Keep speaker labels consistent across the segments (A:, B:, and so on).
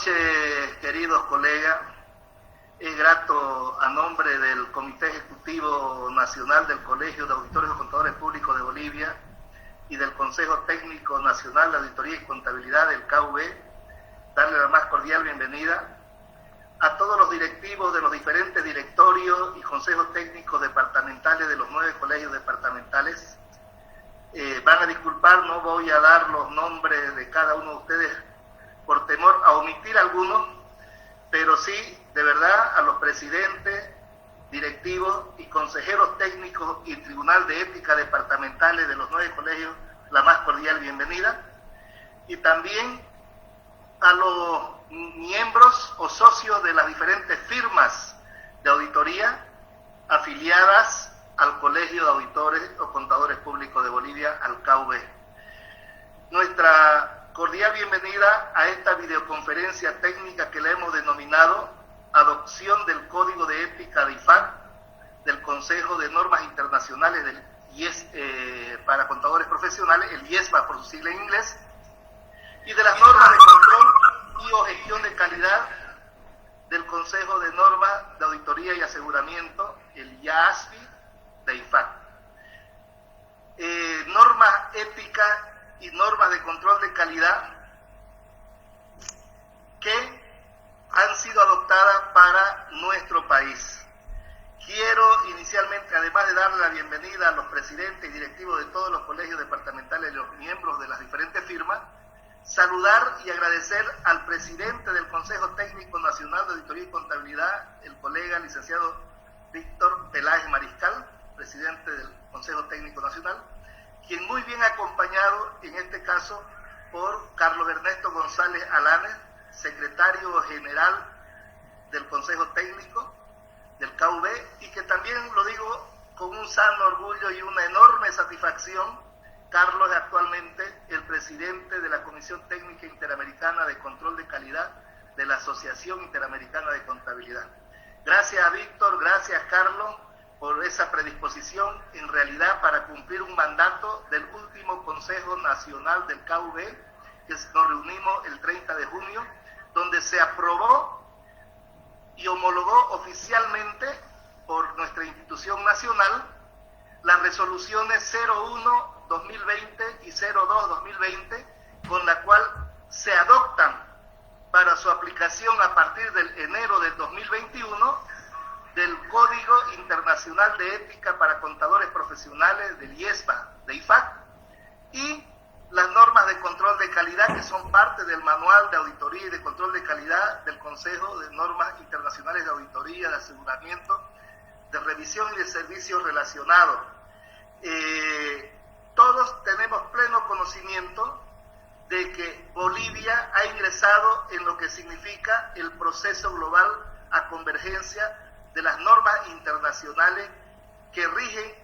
A: noches, queridos colegas. Es grato, a nombre del Comité Ejecutivo Nacional del Colegio de Auditores y Contadores Públicos de Bolivia y del Consejo Técnico Nacional de Auditoría y Contabilidad del KUB, darle la más cordial bienvenida a todos los directivos de los diferentes directorios y consejos técnicos departamentales de los 9 colegios departamentales. Van a disculpar, no voy a dar los nombres de cada uno de ustedes por temor a omitir algunos, pero sí, de verdad, a los presidentes, directivos y consejeros técnicos y Tribunal de Ética departamentales de los 9 colegios, la más cordial bienvenida. Y también a los miembros o socios de las diferentes firmas de auditoría afiliadas al Colegio de Auditores o Contadores Públicos de Bolivia, al KUB. Nuestra cordial bienvenida a esta videoconferencia técnica que le hemos denominado Adopción del Código de Ética de IFAC, del Consejo de Normas Internacionales del IES, para contadores profesionales, el IESMA por su sigla en inglés, y de las normas de control y o gestión de calidad del Consejo de Normas de Auditoría y Aseguramiento, el IASPI de IFAC. Normas éticas y normas de control de calidad que han sido adoptadas para nuestro país. Quiero inicialmente, además de darle la bienvenida a los presidentes y directivos de todos los colegios departamentales y los miembros de las diferentes firmas, saludar y agradecer al presidente del Consejo Técnico Nacional de Auditoría y Contabilidad, el colega licenciado Víctor Peláez Mariscal, presidente del Consejo Técnico Nacional, quien muy bien acompañado, en este caso, por Carlos Ernesto González Alanes, secretario general del Consejo Técnico del KUB, y que también lo digo con un sano orgullo y una enorme satisfacción, Carlos es actualmente el presidente de la Comisión Técnica Interamericana de Control de Calidad de la Asociación Interamericana de Contabilidad. Gracias a Víctor, gracias Carlos, por esa predisposición en realidad para cumplir un mandato del último Consejo Nacional del KUB, que nos reunimos el 30 de junio, donde se aprobó y homologó oficialmente por nuestra institución nacional las resoluciones 01-2020 y 02-2020, con la cual se adoptan para su aplicación a partir del enero del 2021 del Código Internacional de Ética para Contadores Profesionales del IESMA, de IFAC, y las normas de control de calidad que son parte del Manual de Auditoría y de Control de Calidad del Consejo de Normas Internacionales de Auditoría, de Aseguramiento, de Revisión y de Servicios Relacionados. Todos tenemos pleno conocimiento de que Bolivia ha ingresado en lo que significa el proceso global a convergencia de las normas internacionales que rigen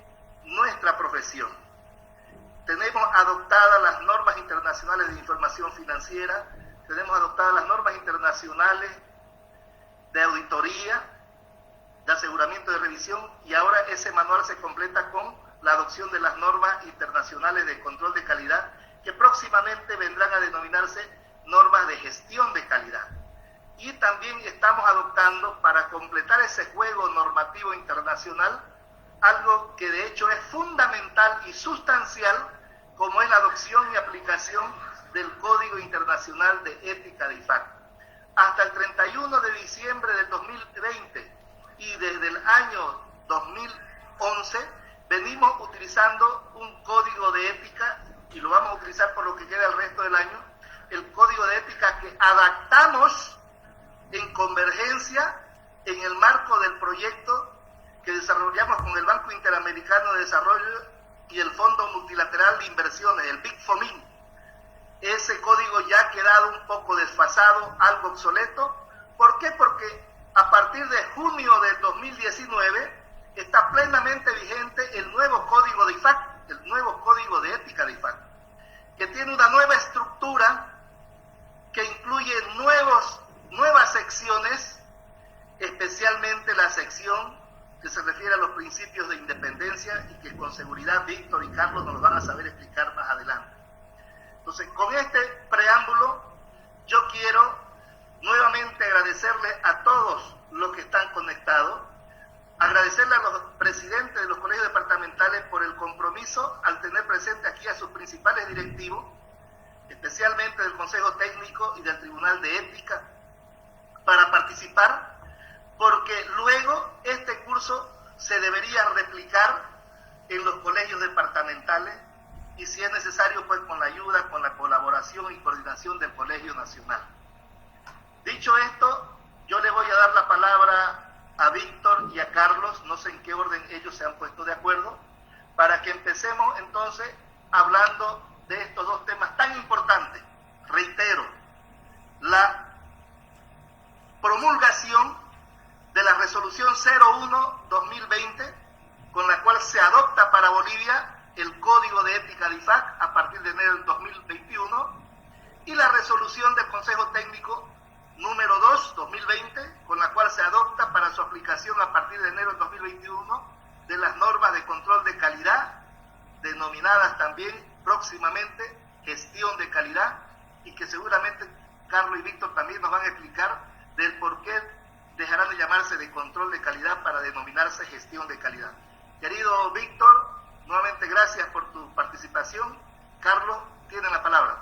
A: nuestra profesión. Tenemos adoptadas las normas internacionales de información financiera, tenemos adoptadas las normas internacionales de auditoría, de aseguramiento de revisión, y ahora ese manual se completa con la adopción de las normas internacionales de control de calidad, que próximamente vendrán a denominarse normas de gestión de calidad. Y también estamos adoptando, para completar ese juego normativo internacional, algo que de hecho es fundamental y sustancial, como es la adopción y aplicación del Código Internacional de Ética de IFAC. Hasta el 31 de diciembre del 2020 y desde el año 2011 venimos utilizando un código de ética, y lo vamos a utilizar por lo que queda el resto del año, el código de ética que adaptamos en convergencia en el marco del proyecto que desarrollamos con el Banco Interamericano de Desarrollo y el Fondo Multilateral de Inversiones, el BIC-FOMIN. Ese código ya ha quedado un poco desfasado, algo obsoleto. ¿Por qué? Porque a partir de junio del 2019 está plenamente vigente el nuevo código de IFAC, el nuevo código de ética de IFAC, que tiene una nueva estructura que incluye nuevas secciones, especialmente la sección que se refiere a los principios de independencia, y que con seguridad Víctor y Carlos nos lo van a saber explicar más adelante. Entonces, con este preámbulo, yo quiero nuevamente esencialmente del Consejo Técnico y del Tribunal de Ética, para participar, porque luego este curso se debería replicar en los colegios departamentales y si es necesario, pues con la ayuda, con la colaboración y coordinación del Colegio Nacional. Dicho esto, yo le voy a dar la palabra a Víctor y a Carlos, no sé en qué orden ellos se han puesto de acuerdo, para que empecemos entonces hablando de estos dos temas tan importantes. Reitero, la promulgación de la resolución 01-2020, con la cual se adopta para Bolivia el Código de Ética de IFAC a partir de enero del 2021, y la resolución del Consejo Técnico número 2-2020, con la cual se adopta para su aplicación a partir de enero del 2021 de las normas de control de calidad, denominadas también próximamente gestión de calidad, y que seguramente Carlos y Víctor también nos van a explicar del por qué dejarán de llamarse de control de calidad para denominarse gestión de calidad. Querido Víctor, nuevamente gracias por tu participación. Carlos, tiene la palabra.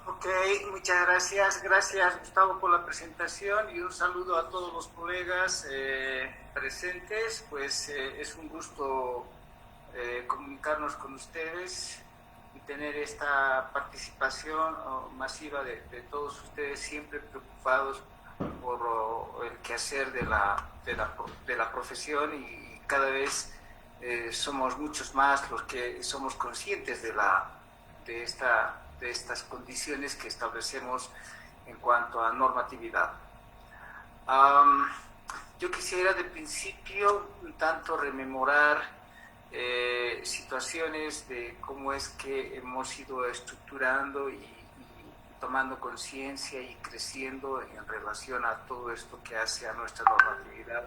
B: Ok, muchas gracias. Gracias, Gustavo, por la presentación y un saludo a todos los colegas presentes. Pues es un gusto comunicarnos con ustedes y tener esta participación masiva de todos ustedes, siempre preocupados por el quehacer de la profesión, y cada vez somos muchos más los que somos conscientes de estas condiciones que establecemos en cuanto a normatividad. Yo quisiera de principio un tanto rememorar situaciones de cómo es que hemos ido estructurando y tomando conciencia y creciendo en relación a todo esto que hace a nuestra normatividad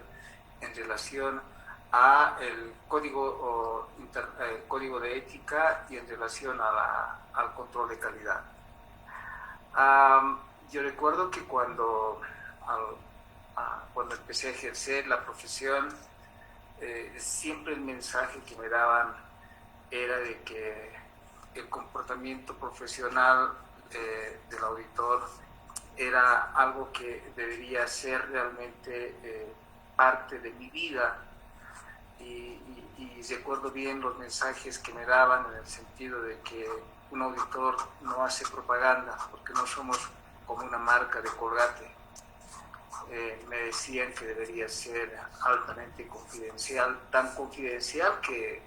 B: en relación a el código de ética y en relación al control de calidad. Yo recuerdo que cuando empecé a ejercer la profesión, siempre el mensaje que me daban era de que el comportamiento profesional del auditor era algo que debería ser realmente parte de mi vida, y recuerdo bien los mensajes que me daban en el sentido de que un auditor no hace propaganda porque no somos como una marca de Colgate. Me decían que debería ser altamente confidencial, tan confidencial que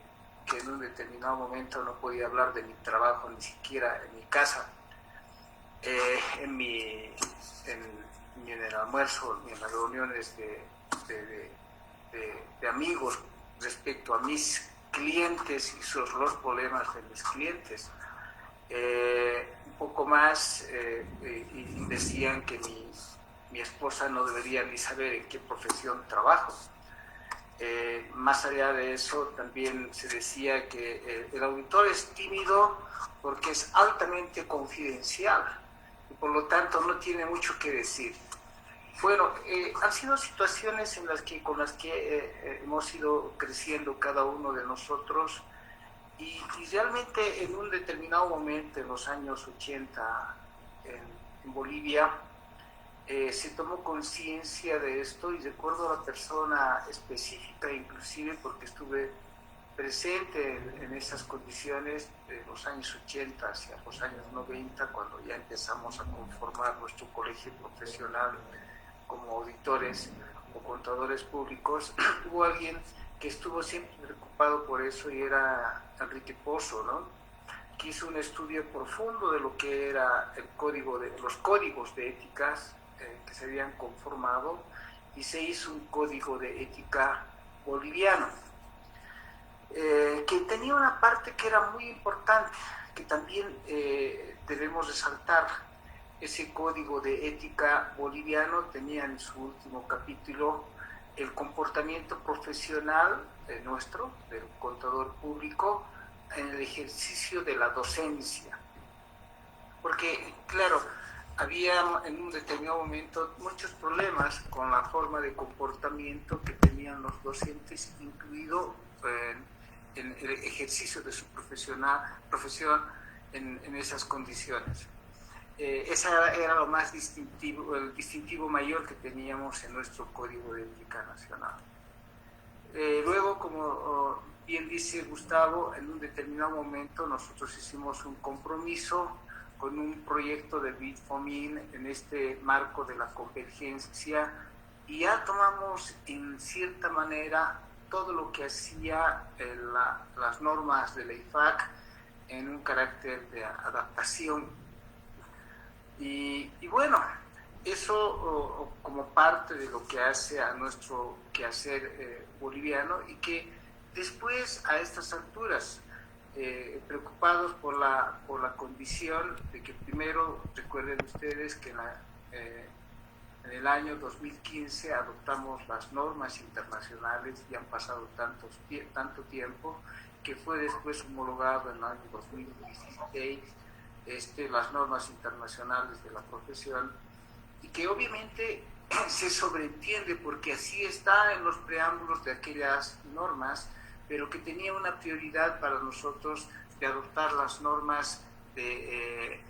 B: en un determinado momento no podía hablar de mi trabajo ni siquiera en mi casa, en el almuerzo, ni en las reuniones de amigos respecto a mis clientes y los problemas de mis clientes. Un poco más, y decían que mi esposa no debería ni saber en qué profesión trabajo. Más allá de eso, también se decía que el auditor es tímido porque es altamente confidencial y por lo tanto no tiene mucho que decir. Bueno, han sido situaciones con las que hemos ido creciendo cada uno de nosotros, y realmente en un determinado momento, en los años 80, en Bolivia, se tomó conciencia de esto, y recuerdo a la persona específica, inclusive porque estuve presente en esas condiciones de los años 80 hacia los años 90, cuando ya empezamos a conformar nuestro colegio profesional como auditores o contadores públicos. Hubo alguien que estuvo siempre preocupado por eso, y era Enrique Pozo, ¿no?, que hizo un estudio profundo de lo que era los códigos de éticas que se habían conformado, y se hizo un código de ética boliviano, que tenía una parte que era muy importante, que también debemos resaltar. Ese código de ética boliviano tenía en su último capítulo el comportamiento profesional nuestro, del contador público, en el ejercicio de la docencia. Porque, claro, había en un determinado momento muchos problemas con la forma de comportamiento que tenían los docentes, incluido en el ejercicio de su profesión en esas condiciones. Esa era lo más distintivo, el distintivo mayor que teníamos en nuestro Código de Ética Nacional. Luego, como bien dice Gustavo, en un determinado momento nosotros hicimos un compromiso con un proyecto de Bitfomin en este marco de la convergencia, y ya tomamos en cierta manera todo lo que hacía las normas de la IFAC en un carácter de adaptación. Y bueno, eso como parte de lo que hace a nuestro quehacer boliviano, y que después, a estas alturas, preocupados por la condición de que primero, recuerden ustedes que en el año 2015 adoptamos las normas internacionales, y han pasado tanto tiempo, que fue después homologado en el año 2016 las normas internacionales de la profesión, y que obviamente se sobreentiende porque así está en los preámbulos de aquellas normas, pero que tenía una prioridad para nosotros de adoptar las normas de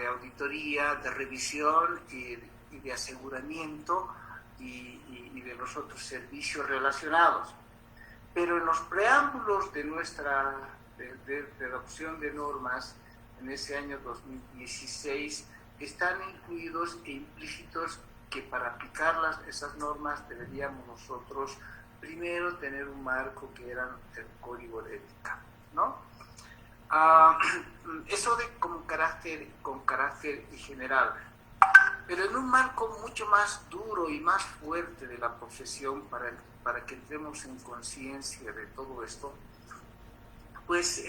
B: auditoría, de revisión y de aseguramiento y de los otros servicios relacionados. Pero en los preámbulos de nuestra de adopción de normas en ese año 2016 están incluidos e implícitos que para aplicar esas normas deberíamos nosotros primero tener un marco que era el Código de Ética, ¿no? Eso con carácter general, pero en un marco mucho más duro y más fuerte de la profesión, para que entremos en conciencia de todo esto, pues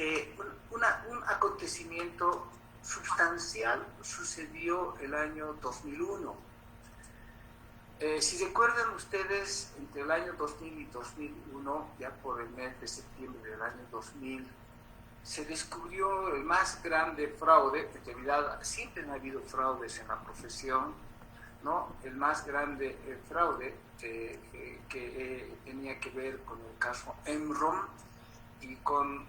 B: un acontecimiento sustancial sucedió el año 2001. Si recuerdan ustedes, entre el año 2000 y 2001, ya por el mes de septiembre del año 2000, se descubrió el más grande fraude. En realidad siempre han habido fraudes en la profesión, ¿no? El más grande fraude que tenía que ver con el caso Enron, y con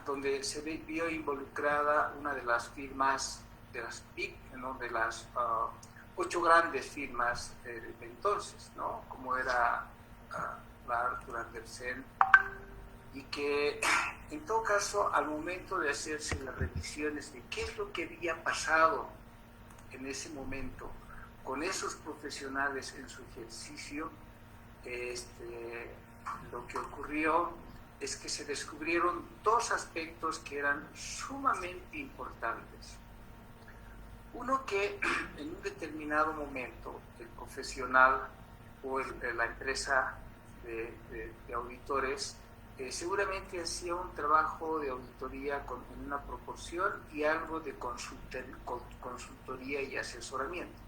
B: donde se vio involucrada una de las firmas de las BIC, ¿no? De las 8 grandes firmas de entonces, ¿no? Como era la Arthur Andersen, y que en todo caso, al momento de hacerse las revisiones de qué es lo que había pasado en ese momento con esos profesionales en su ejercicio, lo que ocurrió es que se descubrieron 2 aspectos que eran sumamente importantes. Uno, que en un determinado momento el profesional o la empresa de auditores seguramente hacía un trabajo de auditoría en una proporción y algo de consultoría y asesoramiento.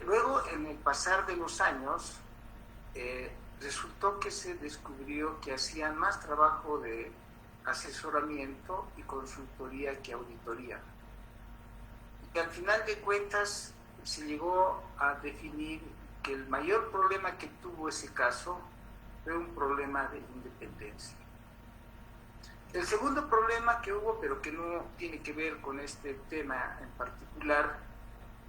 B: Luego, en el pasar de los años, resultó que se descubrió que hacían más trabajo de asesoramiento y consultoría que auditoría. Y al final de cuentas se llegó a definir que el mayor problema que tuvo ese caso fue un problema de independencia. El segundo problema que hubo, pero que no tiene que ver con este tema en particular,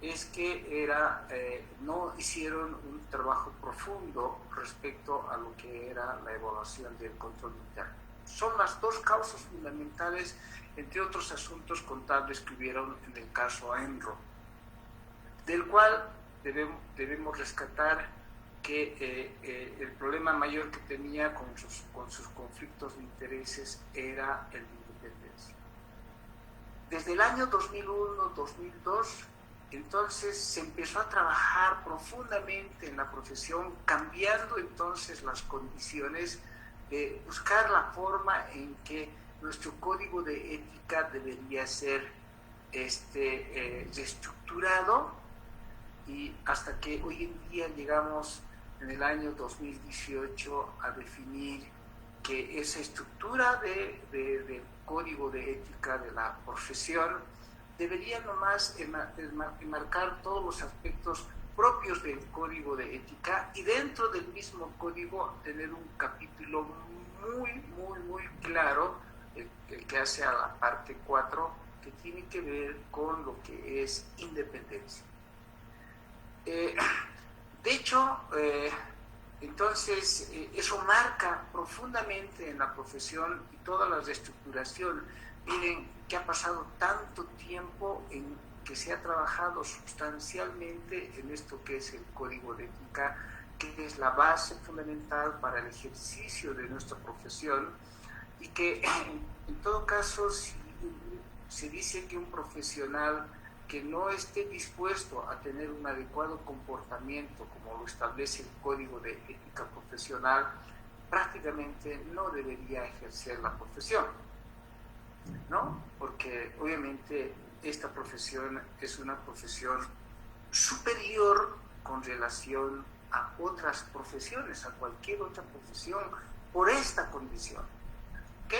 B: es que no hicieron un trabajo profundo respecto a lo que era la evaluación del control interno. Son las 2 causas fundamentales, entre otros asuntos contables que hubieron en el caso Enron, del cual debemos rescatar que el problema mayor que tenía con sus conflictos de intereses era el de independencia. Desde el año 2001-2002, entonces se empezó a trabajar profundamente en la profesión, cambiando entonces las condiciones, de buscar la forma en que nuestro código de ética debería ser reestructurado, y hasta que hoy en día llegamos en el año 2018 a definir que esa estructura del código de ética de la profesión debería nomás enmarcar todos los aspectos propios del código de ética, y dentro del mismo código tener un capítulo muy claro el que hace a la parte 4, que tiene que ver con lo que es independencia. De hecho, entonces, eso marca profundamente en la profesión y toda la reestructuración. Miren que ha pasado tanto tiempo en que se ha trabajado sustancialmente en esto que es el código de ética, que es la base fundamental para el ejercicio de nuestra profesión, y que en todo caso, si se dice que un profesional que no esté dispuesto a tener un adecuado comportamiento, como lo establece el Código de Ética Profesional, prácticamente no debería ejercer la profesión, ¿no? Porque obviamente esta profesión es una profesión superior con relación a otras profesiones, a cualquier otra profesión, por esta condición, ¿ok?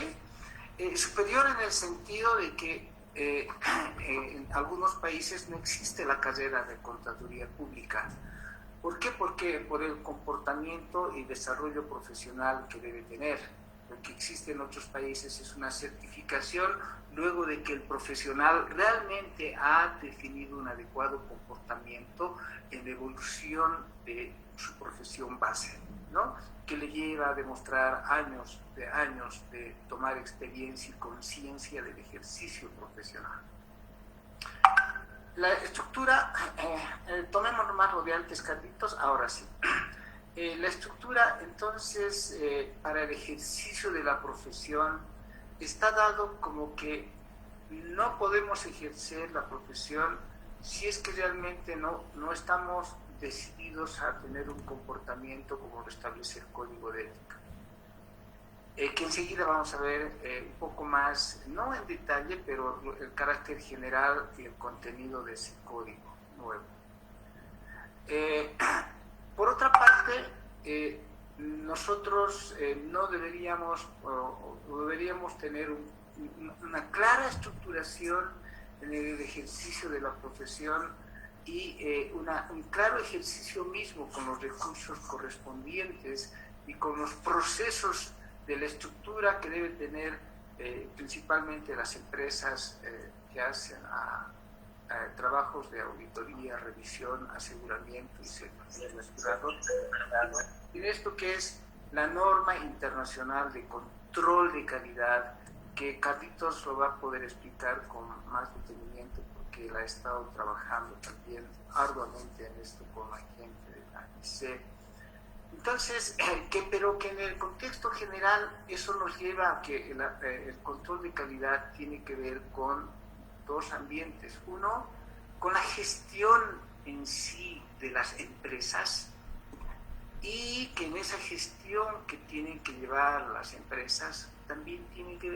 B: Superior en el sentido de que en algunos países no existe la carrera de contaduría pública. ¿Por qué? Porque por el comportamiento y desarrollo profesional que debe tener. Lo que existe en otros países es una certificación luego de que el profesional realmente ha definido un adecuado comportamiento en la evolución de su profesión base, ¿no? Que le lleva a demostrar años de tomar experiencia y conciencia del ejercicio profesional. La estructura, tomemos más lo de antes, Carlitos, ahora sí. La estructura, entonces, para el ejercicio de la profesión, está dado como que no podemos ejercer la profesión si es que realmente no estamos decididos a tener un comportamiento como lo establece el Código de Ética. Que enseguida vamos a ver un poco más, no en detalle, pero el carácter general y el contenido de ese código nuevo. Por otra parte, nosotros no deberíamos, deberíamos tener una clara estructuración en el ejercicio de la profesión y un claro ejercicio mismo con los recursos correspondientes y con los procesos de la estructura que deben tener principalmente las empresas que hacen trabajos de auditoría, revisión, aseguramiento y servicios asegurados. En esto que es la norma internacional de control de calidad, que Carlitos lo va a poder explicar con más detenimiento porque él ha estado trabajando también arduamente en esto con la gente de la ANSES. Entonces, pero que en el contexto general eso nos lleva a que el control de calidad tiene que ver con dos ambientes. Uno, con la gestión en sí de las empresas, y que en esa gestión que tienen que llevar las empresas también tiene que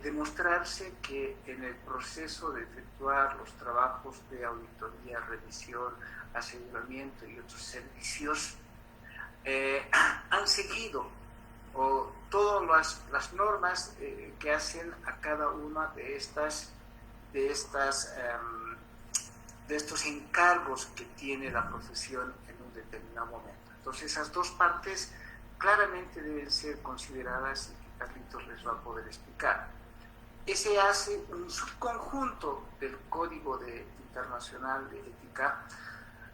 B: demostrarse que en el proceso de efectuar los trabajos de auditoría, revisión, aseguramiento y otros servicios han seguido todas las normas que hacen a cada una de estos encargos que tiene la profesión en un determinado momento. Entonces esas dos partes claramente deben ser consideradas y que Carlitos les va a poder explicar. Ese hace un subconjunto del Código Internacional de Ética.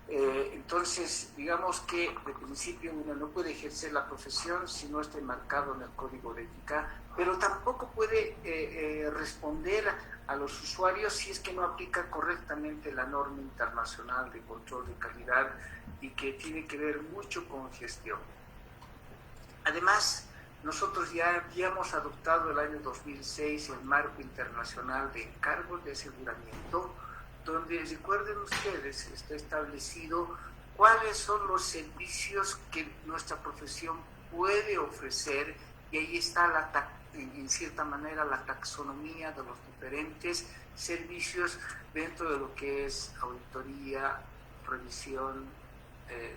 B: Entonces, digamos que de principio uno no puede ejercer la profesión si no está enmarcado en el Código de Ética, pero tampoco puede responder a los usuarios si es que no aplica correctamente la norma internacional de control de calidad y que tiene que ver mucho con gestión. Además, nosotros ya habíamos adoptado el año 2006 el marco internacional de encargos de aseguramiento, donde, recuerden ustedes, está establecido cuáles son los servicios que nuestra profesión puede ofrecer, y ahí está en cierta manera la taxonomía de los diferentes servicios dentro de lo que es auditoría, revisión,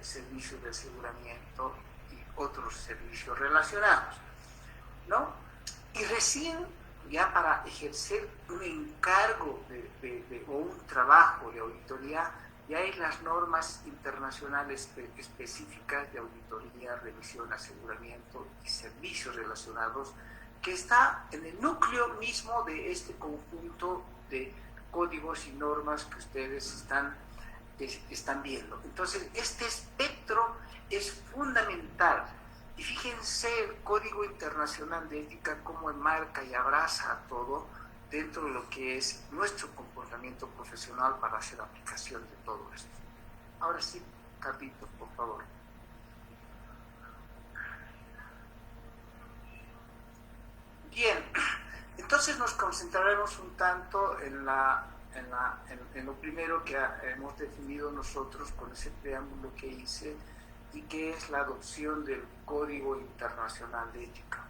B: servicios de aseguramiento y otros servicios relacionados, ¿no? Y recién ya para ejercer un encargo o un trabajo de auditoría, ya hay las normas internacionales específicas de auditoría, revisión, aseguramiento y servicios relacionados que está en el núcleo mismo de este conjunto de códigos y normas que ustedes están viendo. Entonces, este espectro es fundamental. Y fíjense el Código Internacional de Ética cómo enmarca y abraza a todo dentro de lo que es nuestro comportamiento profesional para hacer aplicación de todo esto. Ahora sí, Carlitos, por favor. Bien, entonces nos concentraremos un tanto en lo primero que hemos definido nosotros con ese preámbulo que hice, y que es la adopción del Código Internacional de Ética.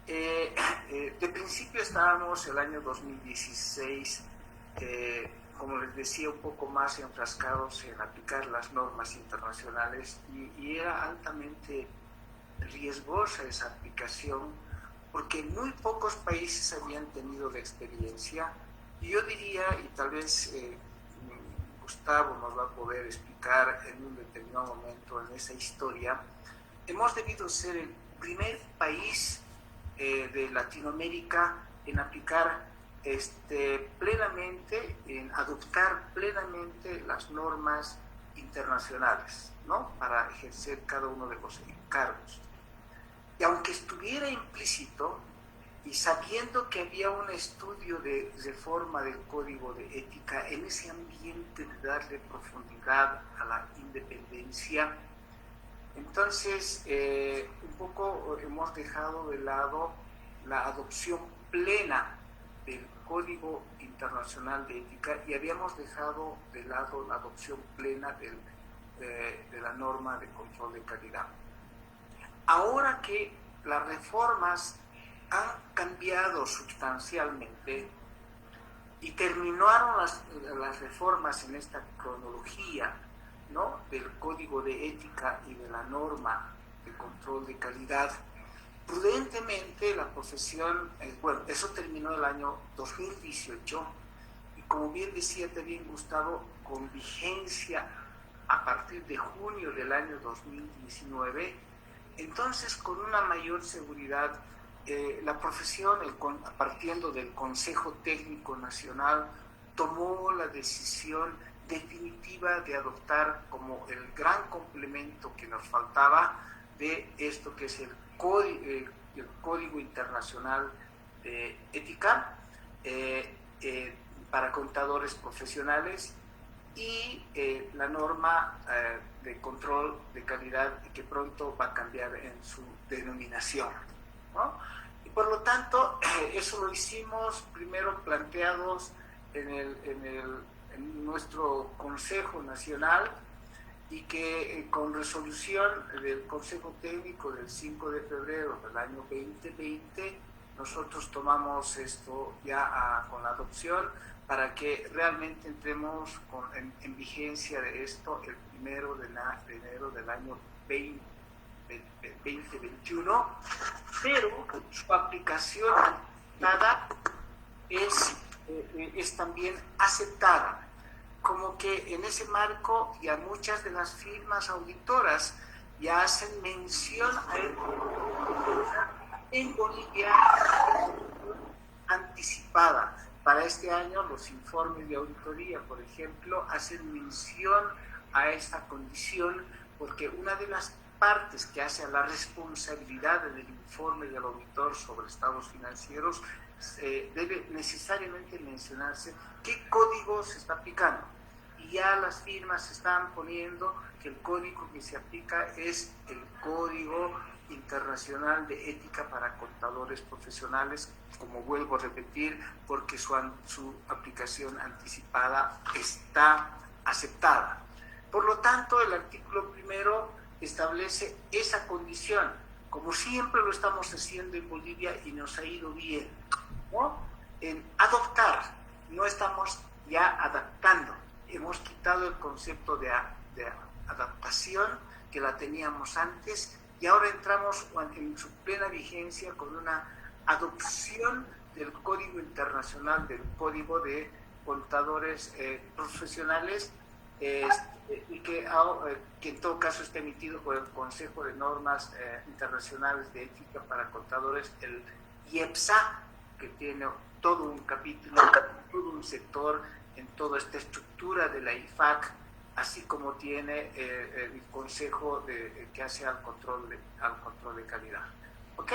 B: De principio estábamos el año 2016, como les decía, un poco más enfrascados en aplicar las normas internacionales, y era altamente riesgosa esa aplicación, porque muy pocos países habían tenido la experiencia. Y yo diría, y tal vez Gustavo nos va a poder explicar en un determinado momento en esa historia, hemos debido ser el primer país de Latinoamérica en aplicar plenamente, en adoptar plenamente las normas internacionales, ¿no?, para ejercer cada uno de los encargos. Y aunque estuviera implícito, y sabiendo que había un estudio de reforma del Código de Ética en ese ambiente de darle profundidad a la independencia, entonces un poco hemos dejado de lado la adopción plena del Código Internacional de Ética, y habíamos dejado de lado la adopción plena de la norma de control de calidad. Ahora que las reformas han cambiado sustancialmente y terminaron las reformas en esta cronología, ¿no?, del Código de Ética y de la norma de control de calidad, prudentemente la profesión, bueno, eso terminó el año 2018, y como bien decía también Gustavo, con vigencia a partir de junio del año 2019, entonces con una mayor seguridad la profesión, partiendo del Consejo Técnico Nacional, tomó la decisión definitiva de adoptar como el gran complemento que nos faltaba de esto que es el Código Internacional de Ética para contadores profesionales, y la norma de control de calidad, que pronto va a cambiar en su denominación, ¿no? Y por lo tanto, eso lo hicimos primero planteados en nuestro Consejo Nacional, y que con resolución del Consejo Técnico del 5 de febrero del año 2020, nosotros tomamos esto ya con la adopción, para que realmente entremos en vigencia de esto el 1 de enero del año 2021, pero su aplicación anticipada es también aceptada. Como que en ese marco ya muchas de las firmas auditoras ya hacen mención a él en Bolivia anticipada. Para este año los informes de auditoría, por ejemplo, hacen mención a esta condición, porque una de las partes que hace a la responsabilidad del informe del auditor sobre estados financieros debe necesariamente mencionarse qué código se está aplicando. Y ya las firmas están poniendo que el código que se aplica es el Código Internacional de Ética para Contadores Profesionales, como vuelvo a repetir, porque su aplicación anticipada está aceptada. Por lo tanto, el artículo primero establece esa condición, como siempre lo estamos haciendo en Bolivia y nos ha ido bien, ¿no?, en adoptar. No estamos ya adaptando. Hemos quitado el concepto de adaptación, que la teníamos antes, y ahora entramos en su plena vigencia con una adopción del Código Internacional, del Código de Contadores Profesionales, y que en todo caso está emitido por el Consejo de Normas Internacionales de Ética para Contadores, el IEPSA, que tiene todo un capítulo, todo un sector en toda esta estructura de la IFAC, así como tiene el Consejo que hace al control de calidad. ¿Ok?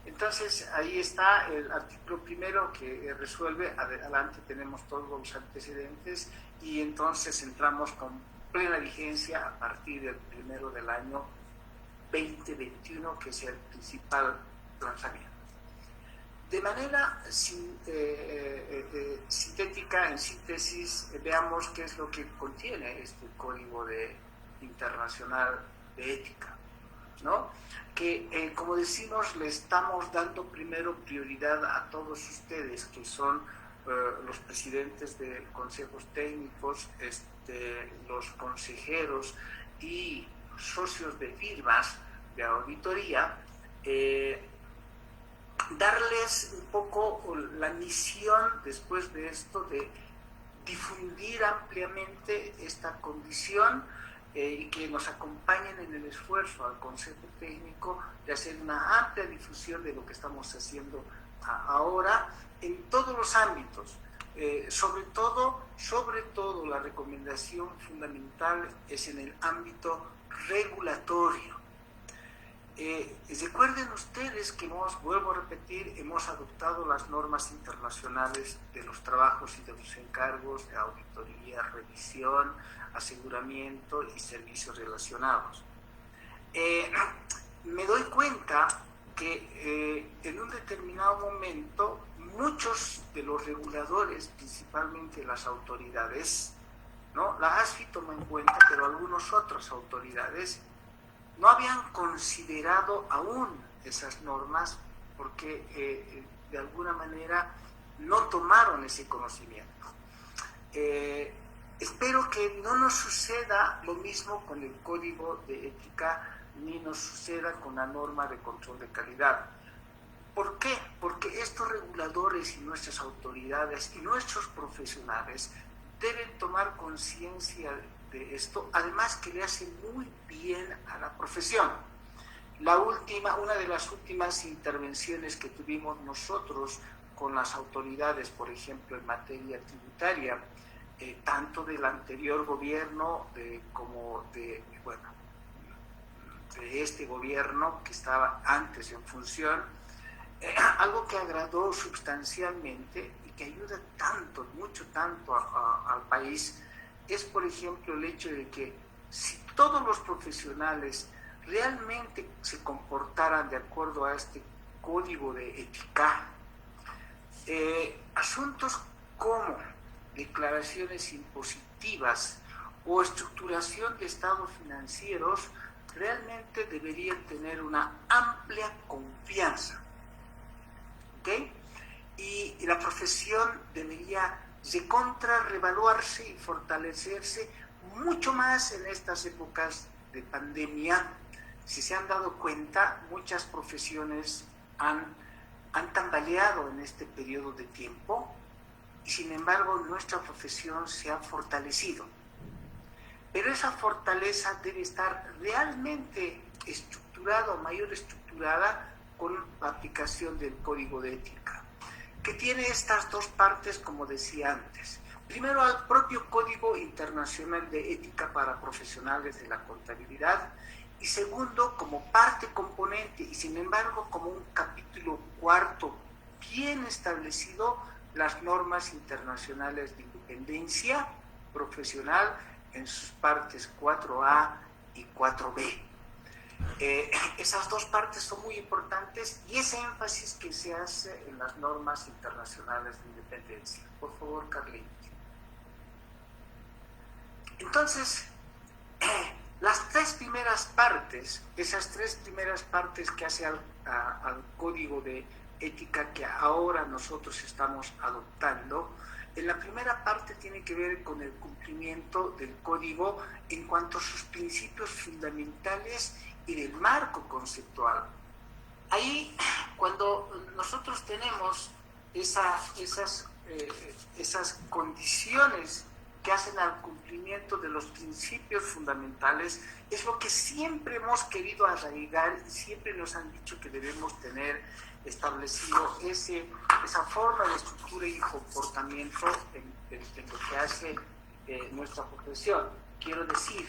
B: Entonces, ahí está el artículo primero que resuelve. Adelante tenemos todos los antecedentes y entonces entramos con plena vigencia a partir del primero del año 2021, que es el principal lanzamiento. De manera sintética, en síntesis, veamos qué es lo que contiene este Código Internacional de Ética, ¿no? Que, como decimos, le estamos dando primero prioridad a todos ustedes, que son los presidentes de consejos técnicos, los consejeros y socios de firmas de auditoría, darles un poco la misión después de esto de difundir ampliamente esta condición y que nos acompañen en el esfuerzo al Consejo Técnico de hacer una amplia difusión de lo que estamos haciendo ahora en todos los ámbitos. Sobre todo la recomendación fundamental es en el ámbito regulatorio. Recuerden ustedes que vuelvo a repetir, hemos adoptado las normas internacionales de los trabajos y de los encargos de auditoría, revisión, aseguramiento y servicios relacionados. Me doy cuenta que en un determinado momento muchos de los reguladores, principalmente las autoridades, ¿no? La ASFI tomó en cuenta, pero algunas otras autoridades no habían considerado aún esas normas porque de alguna manera no tomaron ese conocimiento. Espero que no nos suceda lo mismo con el Código de Ética ni nos suceda con la norma de control de calidad. ¿Por qué? Porque estos reguladores y nuestras autoridades y nuestros profesionales deben tomar conciencia de esto, además que le hace muy bien a la profesión. Una de las últimas intervenciones que tuvimos nosotros con las autoridades, por ejemplo, en materia tributaria, tanto del anterior gobierno como de este gobierno que estaba antes en función, algo que agradó sustancialmente y que ayuda mucho al país, es, por ejemplo, el hecho de que si todos los profesionales realmente se comportaran de acuerdo a este código de ética, asuntos como declaraciones impositivas o estructuración de estados financieros realmente deberían tener una amplia confianza, ¿ok? Y la profesión debería revaluarse y fortalecerse mucho más en estas épocas de pandemia. Si se han dado cuenta, muchas profesiones han tambaleado en este periodo de tiempo y sin embargo nuestra profesión se ha fortalecido. Pero esa fortaleza debe estar realmente mayor estructurada con la aplicación del Código de Ética, que tiene estas dos partes, como decía antes. Primero, al propio Código Internacional de Ética para Profesionales de la Contabilidad, y segundo, como parte componente y sin embargo como un capítulo cuarto bien establecido, las normas internacionales de independencia profesional en sus partes 4A y 4B. Esas dos partes son muy importantes y ese énfasis que se hace en las normas internacionales de independencia. Por favor, Carlitos. Entonces, las tres primeras partes, esas tres primeras partes que hace al Código de Ética que ahora nosotros estamos adoptando, en la primera parte tiene que ver con el cumplimiento del Código en cuanto a sus principios fundamentales y del marco conceptual. Ahí, cuando nosotros tenemos esas condiciones que hacen al cumplimiento de los principios fundamentales, es lo que siempre hemos querido arraigar y siempre nos han dicho que debemos tener establecido esa forma de estructura y comportamiento en lo que hace nuestra profesión. Quiero decir,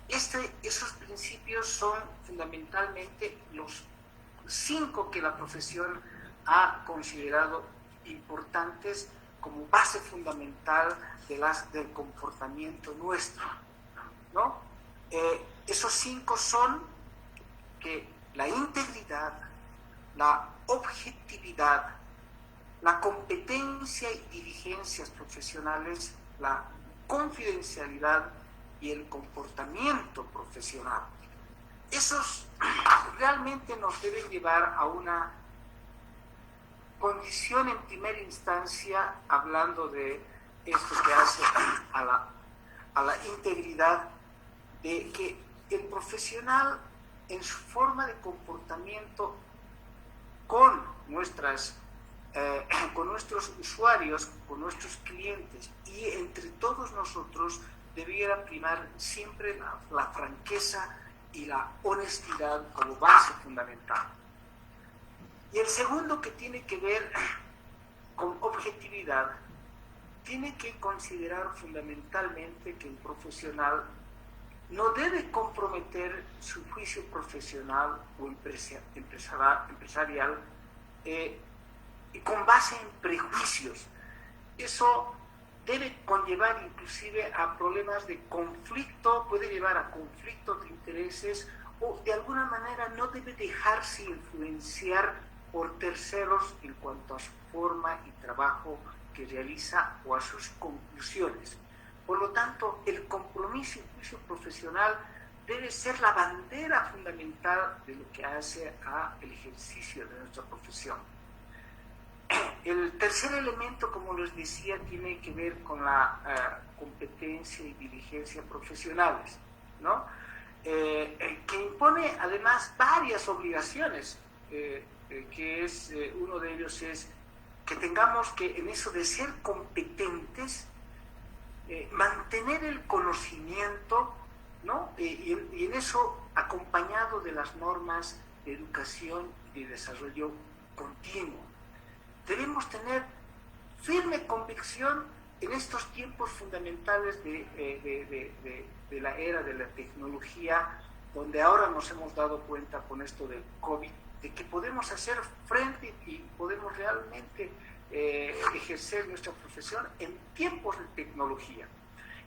B: esos principios son fundamentalmente los 5 que la profesión ha considerado importantes como base fundamental del comportamiento nuestro, ¿no? Esos 5 son que la integridad, la objetividad, la competencia y diligencias profesionales, la confidencialidad y el comportamiento profesional. Esos realmente nos deben llevar a una condición en primera instancia, hablando de esto que hace a la integridad, de que el profesional en su forma de comportamiento con nuestros usuarios, con nuestros clientes y entre todos nosotros debiera primar siempre la franqueza y la honestidad como base fundamental. Y el segundo, que tiene que ver con objetividad, tiene que considerar fundamentalmente que el profesional no debe comprometer su juicio profesional o empresarial con base en prejuicios. Eso debe conllevar inclusive a problemas de conflicto, puede llevar a conflictos de intereses, o de alguna manera no debe dejarse influenciar por terceros en cuanto a su forma y trabajo que realiza o a sus conclusiones. Por lo tanto, el compromiso y juicio profesional debe ser la bandera fundamental de lo que hace al ejercicio de nuestra profesión. El tercer elemento, como les decía, tiene que ver con la competencia y diligencia profesionales, ¿no? Que impone además varias obligaciones, que es uno de ellos es que tengamos que, en eso de ser competentes, mantener el conocimiento, ¿no? Y en eso acompañado de las normas de educación y desarrollo continuo. Debemos tener firme convicción en estos tiempos fundamentales de la era de la tecnología, donde ahora nos hemos dado cuenta con esto del COVID, de que podemos hacer frente y podemos realmente ejercer nuestra profesión en tiempos de tecnología.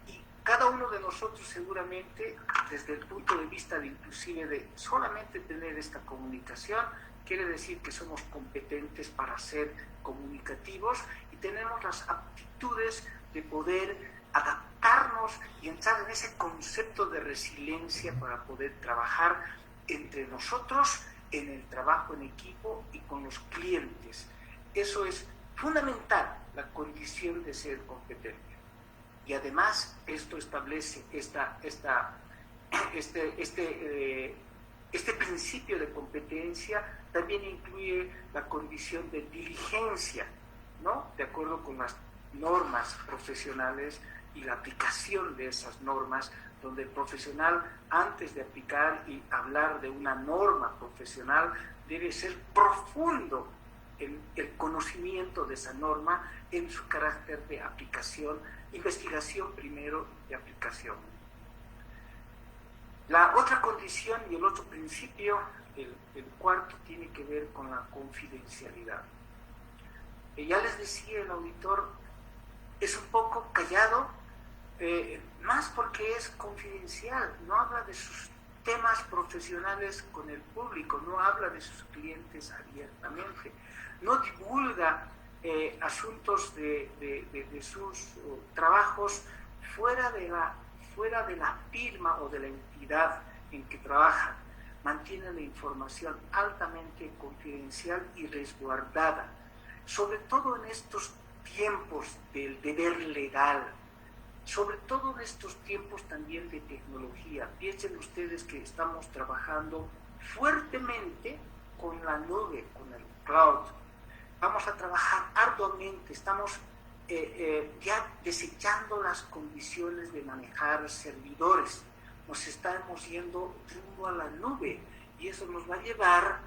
B: Y cada uno de nosotros seguramente, desde el punto de vista de inclusive de solamente tener esta comunicación, quiere decir que somos competentes para ser comunicativos y tenemos las aptitudes de poder adaptarnos y entrar en ese concepto de resiliencia para poder trabajar entre nosotros en el trabajo en equipo y con los clientes. Eso es fundamental, la condición de ser competente. Y además esto establece este principio de competencia también incluye la condición de diligencia, ¿no? De acuerdo con las normas profesionales y la aplicación de esas normas, donde el profesional, antes de aplicar y hablar de una norma profesional, debe ser profundo en el conocimiento de esa norma, en su carácter de aplicación, investigación primero y aplicación. La otra condición y el otro principio, el cuarto, tiene que ver con la confidencialidad. Ya les decía, el auditor es un poco callado, más porque es confidencial, no habla de sus temas profesionales con el público, no habla de sus clientes abiertamente, no divulga asuntos de sus trabajos fuera de la firma o de la entidad en que trabaja. Mantiene la información altamente confidencial y resguardada, sobre todo en estos tiempos del deber legal, sobre todo en estos tiempos también de tecnología. Piensen ustedes que estamos trabajando fuertemente con la nube, con el cloud. Vamos a trabajar arduamente, estamos ya desechando las condiciones de manejar servidores. Nos estamos yendo rumbo a la nube y eso nos va a llevar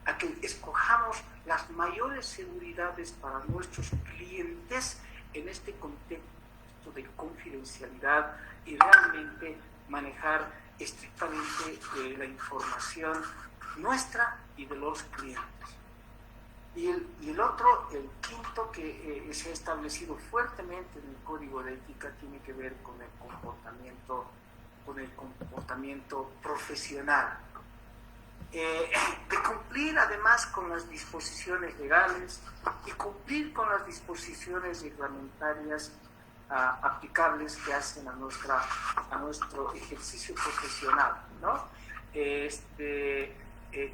B: a que escojamos las mayores seguridades para nuestros clientes en este contexto de confidencialidad y realmente manejar estrictamente la información nuestra y de los clientes. Y el otro, el quinto, que se ha establecido fuertemente en el Código de Ética, tiene que ver con el comportamiento profesional. De cumplir además con las disposiciones legales y cumplir con las disposiciones reglamentarias aplicables que hacen a nuestro ejercicio profesional, ¿no?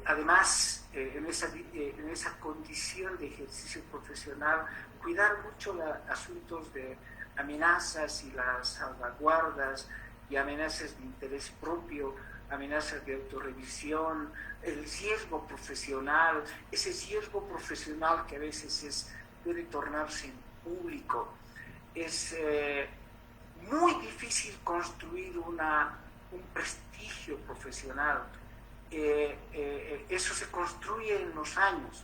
B: Además, en esa condición de ejercicio profesional, cuidar mucho asuntos de amenazas y las salvaguardas y amenazas de interés propio, amenazas de autorrevisión, el riesgo profesional, ese riesgo profesional que a veces puede tornarse en público. Es muy difícil construir un prestigio profesional. Eso se construye en los años.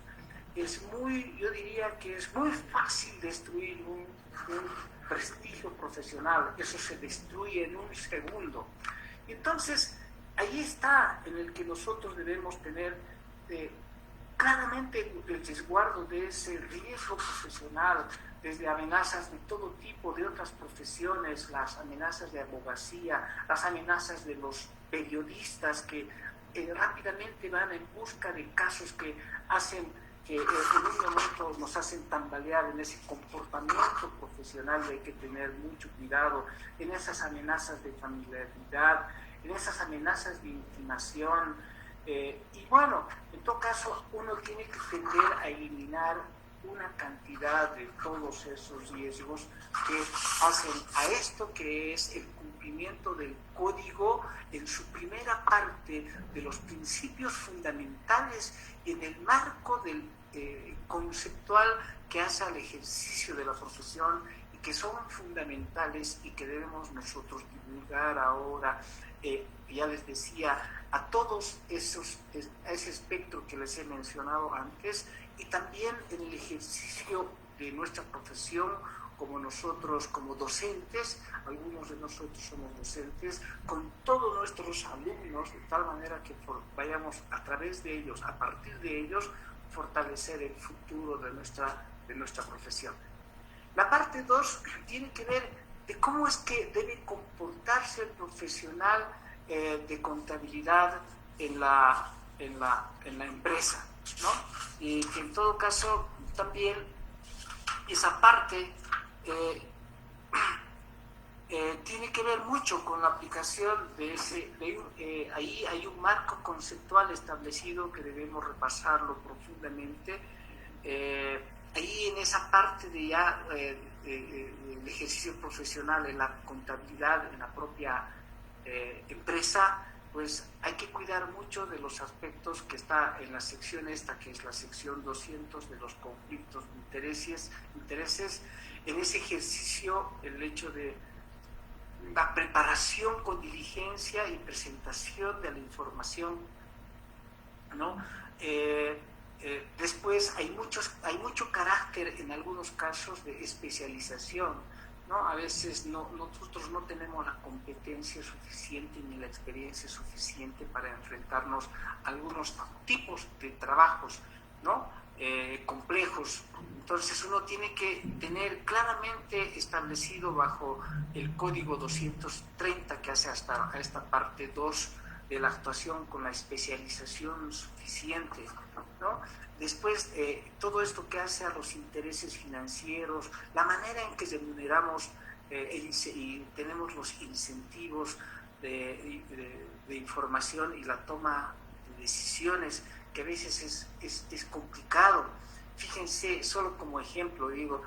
B: Yo diría que es muy fácil destruir un prestigio profesional. Eso se destruye en un segundo. Entonces, ahí está en el que nosotros debemos tener claramente el resguardo de ese riesgo profesional, desde amenazas de todo tipo, de otras profesiones, las amenazas de abogacía, las amenazas de los periodistas que rápidamente van en busca de casos que hacen que en un momento nos hacen tambalear en ese comportamiento profesional. Hay que tener mucho cuidado en esas amenazas de familiaridad, en esas amenazas de intimación, y bueno, en todo caso uno tiene que tender a eliminar una cantidad de todos esos riesgos que hacen a esto que es el cumplimiento del código en su primera parte de los principios fundamentales y en el marco del conceptual que hace al ejercicio de la profesión y que son fundamentales y que debemos nosotros divulgar ahora, ya les decía, a todos a ese espectro que les he mencionado antes, y también en el ejercicio de nuestra profesión, como nosotros, como docentes, algunos de nosotros somos docentes, con todos nuestros alumnos, de tal manera que vayamos a través de ellos, a partir de ellos, fortalecer el futuro de nuestra profesión. La parte 2 tiene que ver de cómo es que debe comportarse el profesional de contabilidad en la empresa, ¿no? Y que en todo caso también esa parte tiene que ver mucho con la aplicación ahí hay un marco conceptual establecido que debemos repasarlo profundamente. Ahí en esa parte de ya el ejercicio profesional en la contabilidad, en la propia empresa, pues hay que cuidar mucho de los aspectos que está en la sección esta, que es la sección 200 de los conflictos de intereses. En ese ejercicio, el hecho de la preparación con diligencia y presentación de la información, ¿no? Después hay mucho carácter en algunos casos de especialización, ¿no? A veces nosotros no tenemos la competencia suficiente ni la experiencia suficiente para enfrentarnos a algunos tipos de trabajos, ¿no? Complejos. Entonces uno tiene que tener claramente establecido bajo el código 230 que hace hasta esta parte 2 de la actuación con la especialización suficiente, ¿no? Después, todo esto que hace a los intereses financieros, la manera en que remuneramos y tenemos los incentivos de información y la toma de decisiones, que a veces es complicado. Fíjense, solo como ejemplo, digo,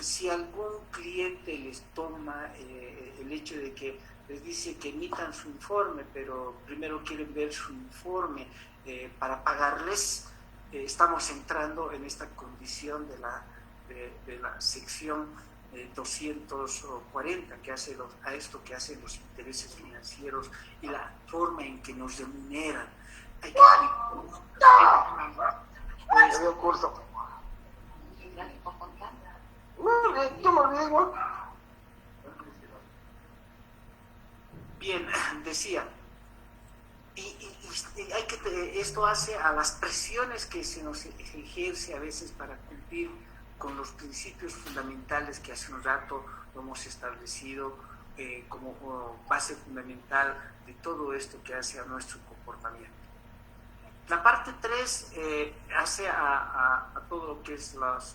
B: si algún cliente les toma el hecho de que les dice que emitan su informe, pero primero quieren ver su informe para pagarles, estamos entrando en esta condición de la sección 240, que hace a esto que hacen los intereses financieros y la forma en que nos remuneran. Hay que
C: curso.
B: Bien, decía, y hay que, esto hace a las presiones que se nos ejerce a veces para cumplir con los principios fundamentales que hace un rato lo hemos establecido como base fundamental de todo esto que hace a nuestro comportamiento. La parte 3 hace a todo lo que es los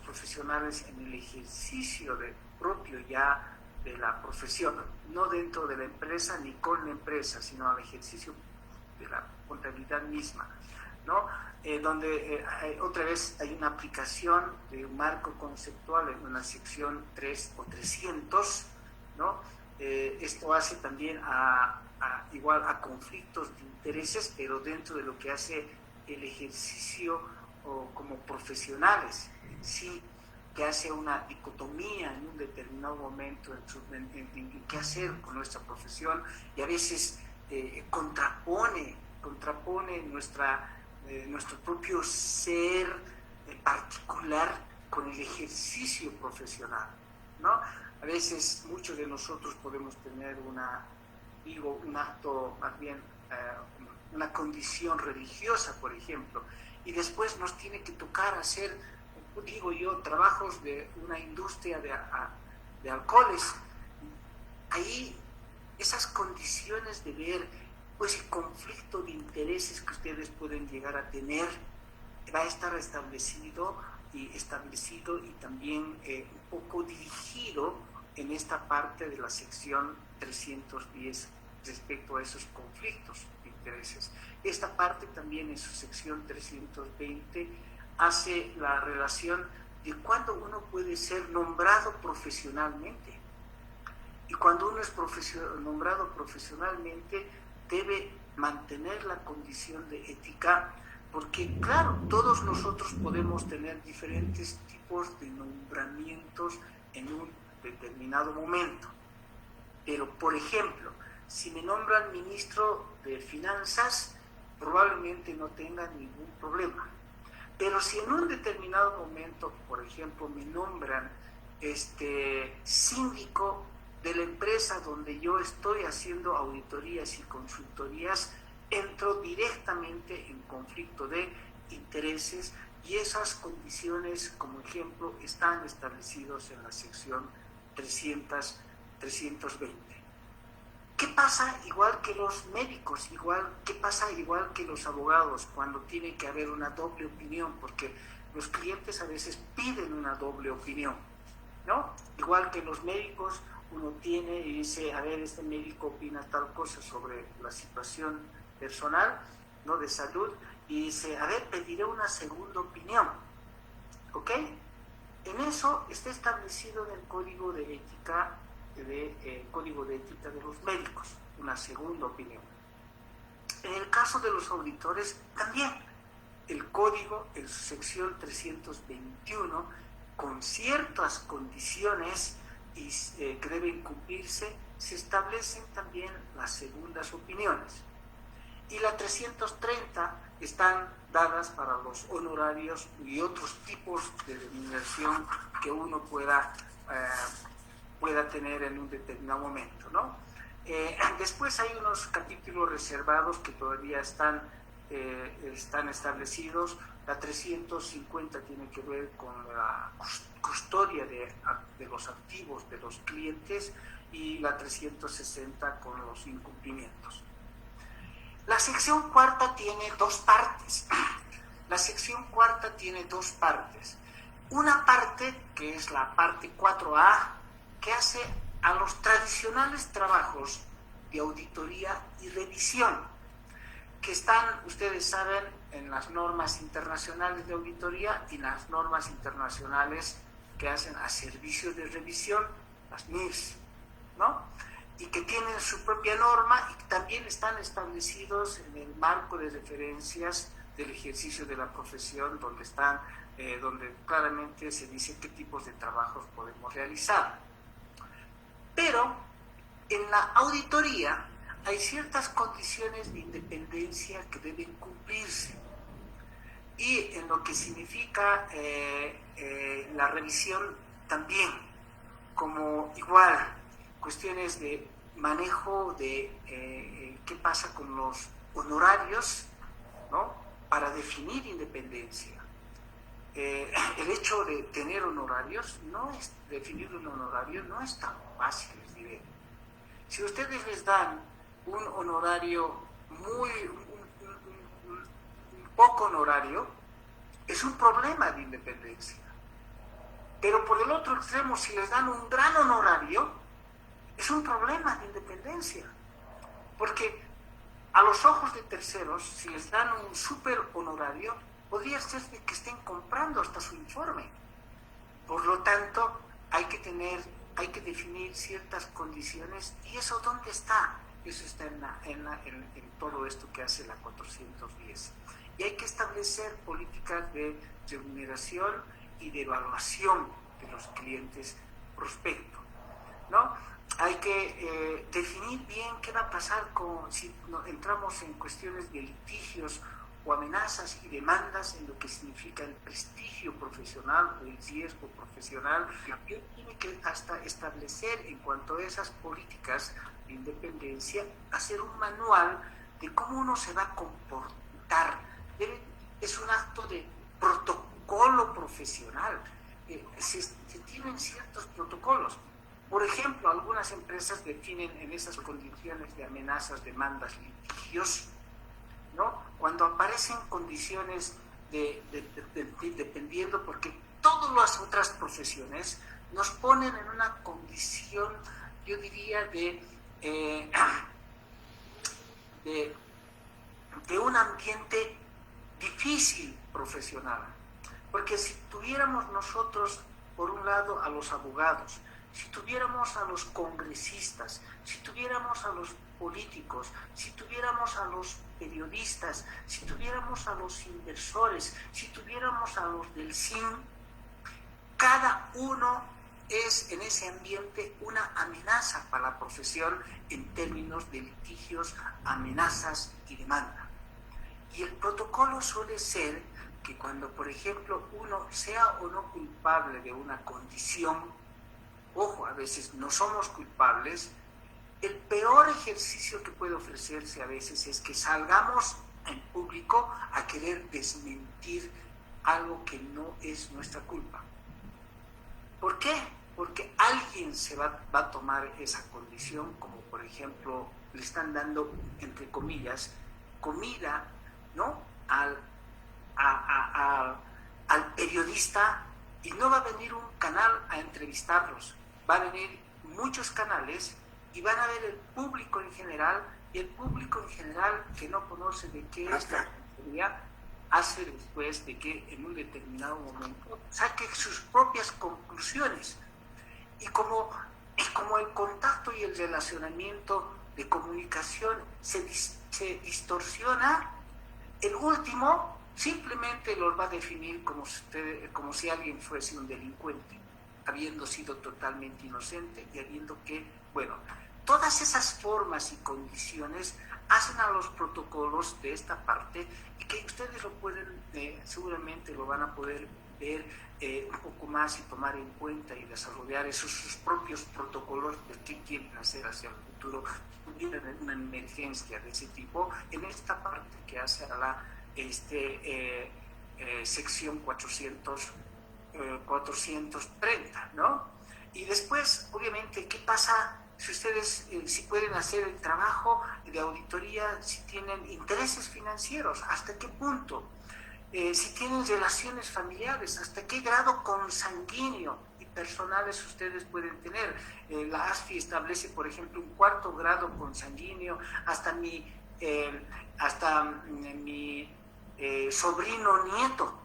B: profesionales en el ejercicio propio ya de la profesión, no dentro de la empresa ni con la empresa, sino al ejercicio de la contabilidad misma, ¿no? Donde otra vez hay una aplicación de un marco conceptual en una sección 3 o 300, ¿no? Esto hace también igual a conflictos de intereses, pero dentro de lo que hace el ejercicio como profesionales, sí, que hace una dicotomía en un determinado momento en qué hacer con nuestra profesión, y a veces contrapone nuestro propio ser particular con el ejercicio profesional, ¿no? A veces muchos de nosotros podemos tener un acto, más bien una condición religiosa, por ejemplo, y después nos tiene que tocar hacer, digo yo, trabajos de una industria de alcoholes. Ahí esas condiciones de ver, pues el conflicto de intereses que ustedes pueden llegar a tener va a estar establecido y también un poco dirigido en esta parte de la sección 310 respecto a esos conflictos de intereses. Esta parte también en su sección 320 hace la relación de cuándo uno puede ser nombrado profesionalmente. Y cuando uno es nombrado profesionalmente, debe mantener la condición de ética, porque claro, todos nosotros podemos tener diferentes tipos de nombramientos en un determinado momento. Pero, por ejemplo, si me nombran ministro de Finanzas, probablemente no tenga ningún problema. Pero si en un determinado momento, por ejemplo, me nombran síndico de la empresa donde yo estoy haciendo auditorías y consultorías, entro directamente en conflicto de intereses, y esas condiciones, como ejemplo, están establecidos en la sección 320. ¿Qué pasa igual que los médicos? ¿Qué pasa igual que los abogados cuando tiene que haber una doble opinión? Porque los clientes a veces piden una doble opinión, ¿no? Igual que los médicos, uno tiene y dice, a ver, este médico opina tal cosa sobre la situación personal, ¿no?, de salud, y dice, a ver, pediré una segunda opinión, ¿ok? En eso está establecido en el Código de Ética de los médicos, una segunda opinión. En el caso de los auditores, también el código, en su sección 321, con ciertas condiciones que deben cumplirse, se establecen también las segundas opiniones. Y la 330 están dadas para los honorarios y otros tipos de remuneración que uno pueda tener en un determinado momento, ¿no? Después hay unos capítulos reservados que todavía están establecidos. La 350 tiene que ver con la custodia de los activos de los clientes, y la 360 con los incumplimientos. La sección cuarta tiene dos partes. La sección cuarta tiene dos partes. Una parte, que es la parte 4A, que hace a los tradicionales trabajos de auditoría y revisión, que están, ustedes saben, en las normas internacionales de auditoría y las normas internacionales que hacen a servicios de revisión, las NIRS, ¿no? Y que tienen su propia norma y que también están establecidos en el marco de referencias del ejercicio de la profesión, donde están donde claramente se dice qué tipos de trabajos podemos realizar. Pero en la auditoría hay ciertas condiciones de independencia que deben cumplirse. Y en lo que significa la revisión también, como igual, cuestiones de manejo de qué pasa con los honorarios, ¿no?, para definir independencia. El hecho de tener honorarios, definir un honorario no es tan fácil, les diré. Si ustedes les dan un honorario un poco honorario, es un problema de independencia. Pero por el otro extremo, si les dan un gran honorario, es un problema de independencia. Porque a los ojos de terceros, si les dan un súper honorario, podría ser que estén comprando hasta su informe. Por lo tanto, hay que definir ciertas condiciones. ¿Y eso dónde está? Eso está en todo esto que hace la 410. Y hay que establecer políticas de remuneración y de evaluación de los clientes prospectos, ¿no? Hay que definir bien qué va a pasar si entramos en cuestiones de litigios o amenazas y demandas en lo que significa el prestigio profesional o el riesgo profesional. Y tiene que hasta establecer, en cuanto a esas políticas de independencia, hacer un manual de cómo uno se va a comportar. Es un acto de protocolo profesional. Se tienen ciertos protocolos. Por ejemplo, algunas empresas definen en esas condiciones de amenazas, demandas, litigios, ¿no?, cuando aparecen condiciones dependiendo, porque todas las otras profesiones nos ponen en una condición, yo diría, de un ambiente difícil profesional. Porque si tuviéramos nosotros, por un lado, a los abogados, si tuviéramos a los congresistas, si tuviéramos a los políticos, si tuviéramos a los periodistas, si tuviéramos a los inversores, si tuviéramos a los del CIN, cada uno es en ese ambiente una amenaza para la profesión en términos de litigios, amenazas y demanda. Y el protocolo suele ser que cuando, por ejemplo, uno sea o no culpable de una condición, ojo, a veces no somos culpables, el peor ejercicio que puede ofrecerse a veces es que salgamos en público a querer desmentir algo que no es nuestra culpa. ¿Por qué? Porque alguien se va a tomar esa condición, como por ejemplo le están dando, entre comillas, comida, ¿no?, al periodista, y no va a venir un canal a entrevistarlos, va a venir muchos canales y van a ver el público en general, y el público en general que no conoce de qué es la materia, hace después de que en un determinado momento saque sus propias conclusiones. Y como el contacto y el relacionamiento de comunicación se distorsiona, el último simplemente los va a definir como si alguien fuese un delincuente, habiendo sido totalmente inocente y habiendo que, bueno, todas esas formas y condiciones hacen a los protocolos de esta parte, y que ustedes lo pueden, seguramente lo van a poder ver un poco más y tomar en cuenta y desarrollar sus propios protocolos de qué quieren hacer hacia el futuro. Tienen una emergencia de ese tipo en esta parte que hace a la sección 430, ¿no? Y después, obviamente, ¿qué pasa si ustedes si pueden hacer el trabajo de auditoría, si tienen intereses financieros? ¿Hasta qué punto? Si tienen relaciones familiares, ¿hasta qué grado consanguíneo y personales ustedes pueden tener? La ASFI establece, por ejemplo, un 4º grado consanguíneo, hasta mi sobrino nieto,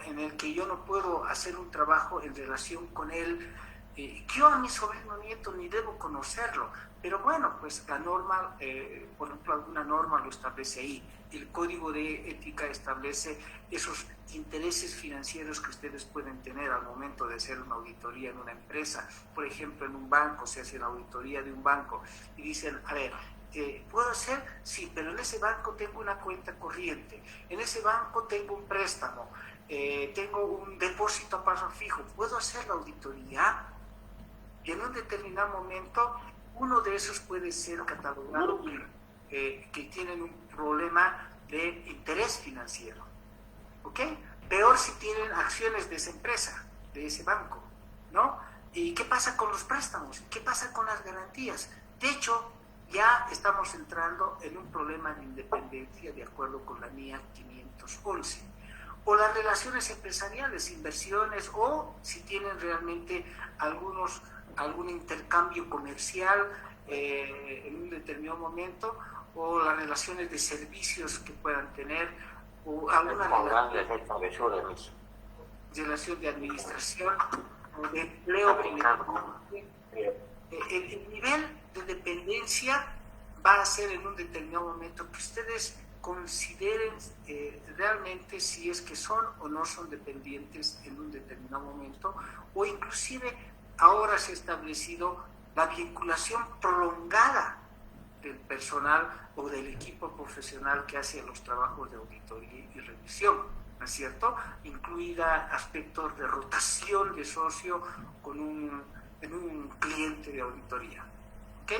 B: en el que yo no puedo hacer un trabajo en relación con él Yo a mi sobrino nieto ni debo conocerlo, pero bueno, pues la norma, por ejemplo, alguna norma lo establece ahí. El código de ética establece esos intereses financieros que ustedes pueden tener al momento de hacer una auditoría en una empresa. Por ejemplo, en un banco, se hace la auditoría de un banco y dicen, a ver, ¿puedo hacer? Sí, pero en ese banco tengo una cuenta corriente, en ese banco tengo un préstamo, tengo un depósito a plazo fijo, ¿puedo hacer la auditoría? Y en un determinado momento, uno de esos puede ser catalogado que tienen un problema de interés financiero, ¿ok? Peor si tienen acciones de esa empresa, de ese banco, ¿no? ¿Y qué pasa con los préstamos? ¿Qué pasa con las garantías? De hecho, ya estamos entrando en un problema de independencia de acuerdo con la NIA 511. O las relaciones empresariales, inversiones, o si tienen realmente algún intercambio comercial en un determinado momento, o las relaciones de servicios que puedan tener, o alguna relación de administración o de empleo. El nivel de dependencia va a ser en un determinado momento que ustedes consideren realmente si es que son o no son dependientes en un determinado momento, o inclusive ahora se ha establecido la vinculación prolongada del personal o del equipo profesional que hace los trabajos de auditoría y revisión, ¿no es cierto? Incluida aspectos de rotación de socio en un cliente de auditoría, ¿ok?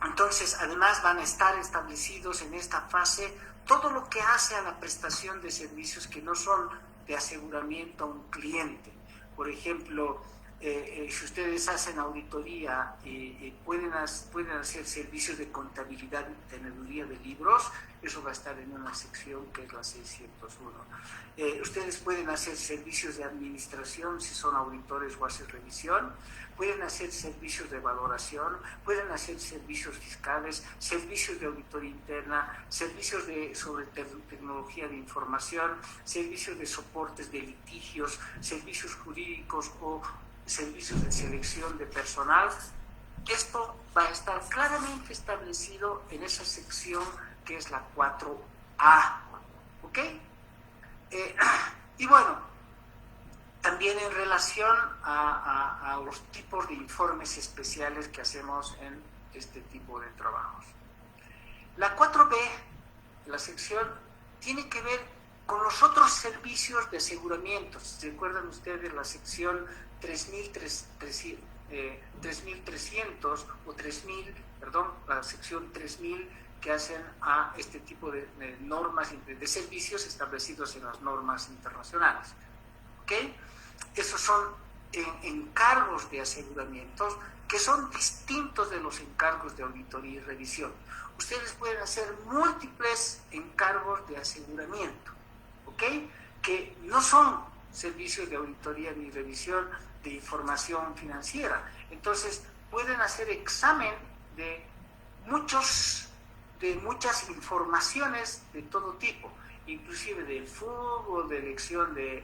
B: Entonces, además van a estar establecidos en esta fase todo lo que hace a la prestación de servicios que no son de aseguramiento a un cliente. Por ejemplo, si ustedes hacen auditoría y pueden hacer servicios de contabilidad y teneduría de libros, eso va a estar en una sección que es la 601. Ustedes pueden hacer servicios de administración si son auditores o hacen revisión, pueden hacer servicios de valoración, pueden hacer servicios fiscales, servicios de auditoría interna, servicios sobre tecnología de información, servicios de soportes de litigios, servicios jurídicos o servicios de selección de personal. Esto va a estar claramente establecido en esa sección que es la 4A, ¿ok? Y bueno, también en relación a los tipos de informes especiales que hacemos en este tipo de trabajos. La 4B, la sección, tiene que ver con los otros servicios de aseguramiento. ¿Se acuerdan ustedes la sección 3300 o 3000, perdón, la sección 3000 que hacen a este tipo de normas de servicios establecidos en las normas internacionales? ¿Ok? Esos son encargos de aseguramientos que son distintos de los encargos de auditoría y revisión. Ustedes pueden hacer múltiples encargos de aseguramiento, ¿ok? Que no son servicios de auditoría ni revisión de información financiera. Entonces, pueden hacer examen de muchas informaciones de todo tipo, inclusive del fútbol, de elección de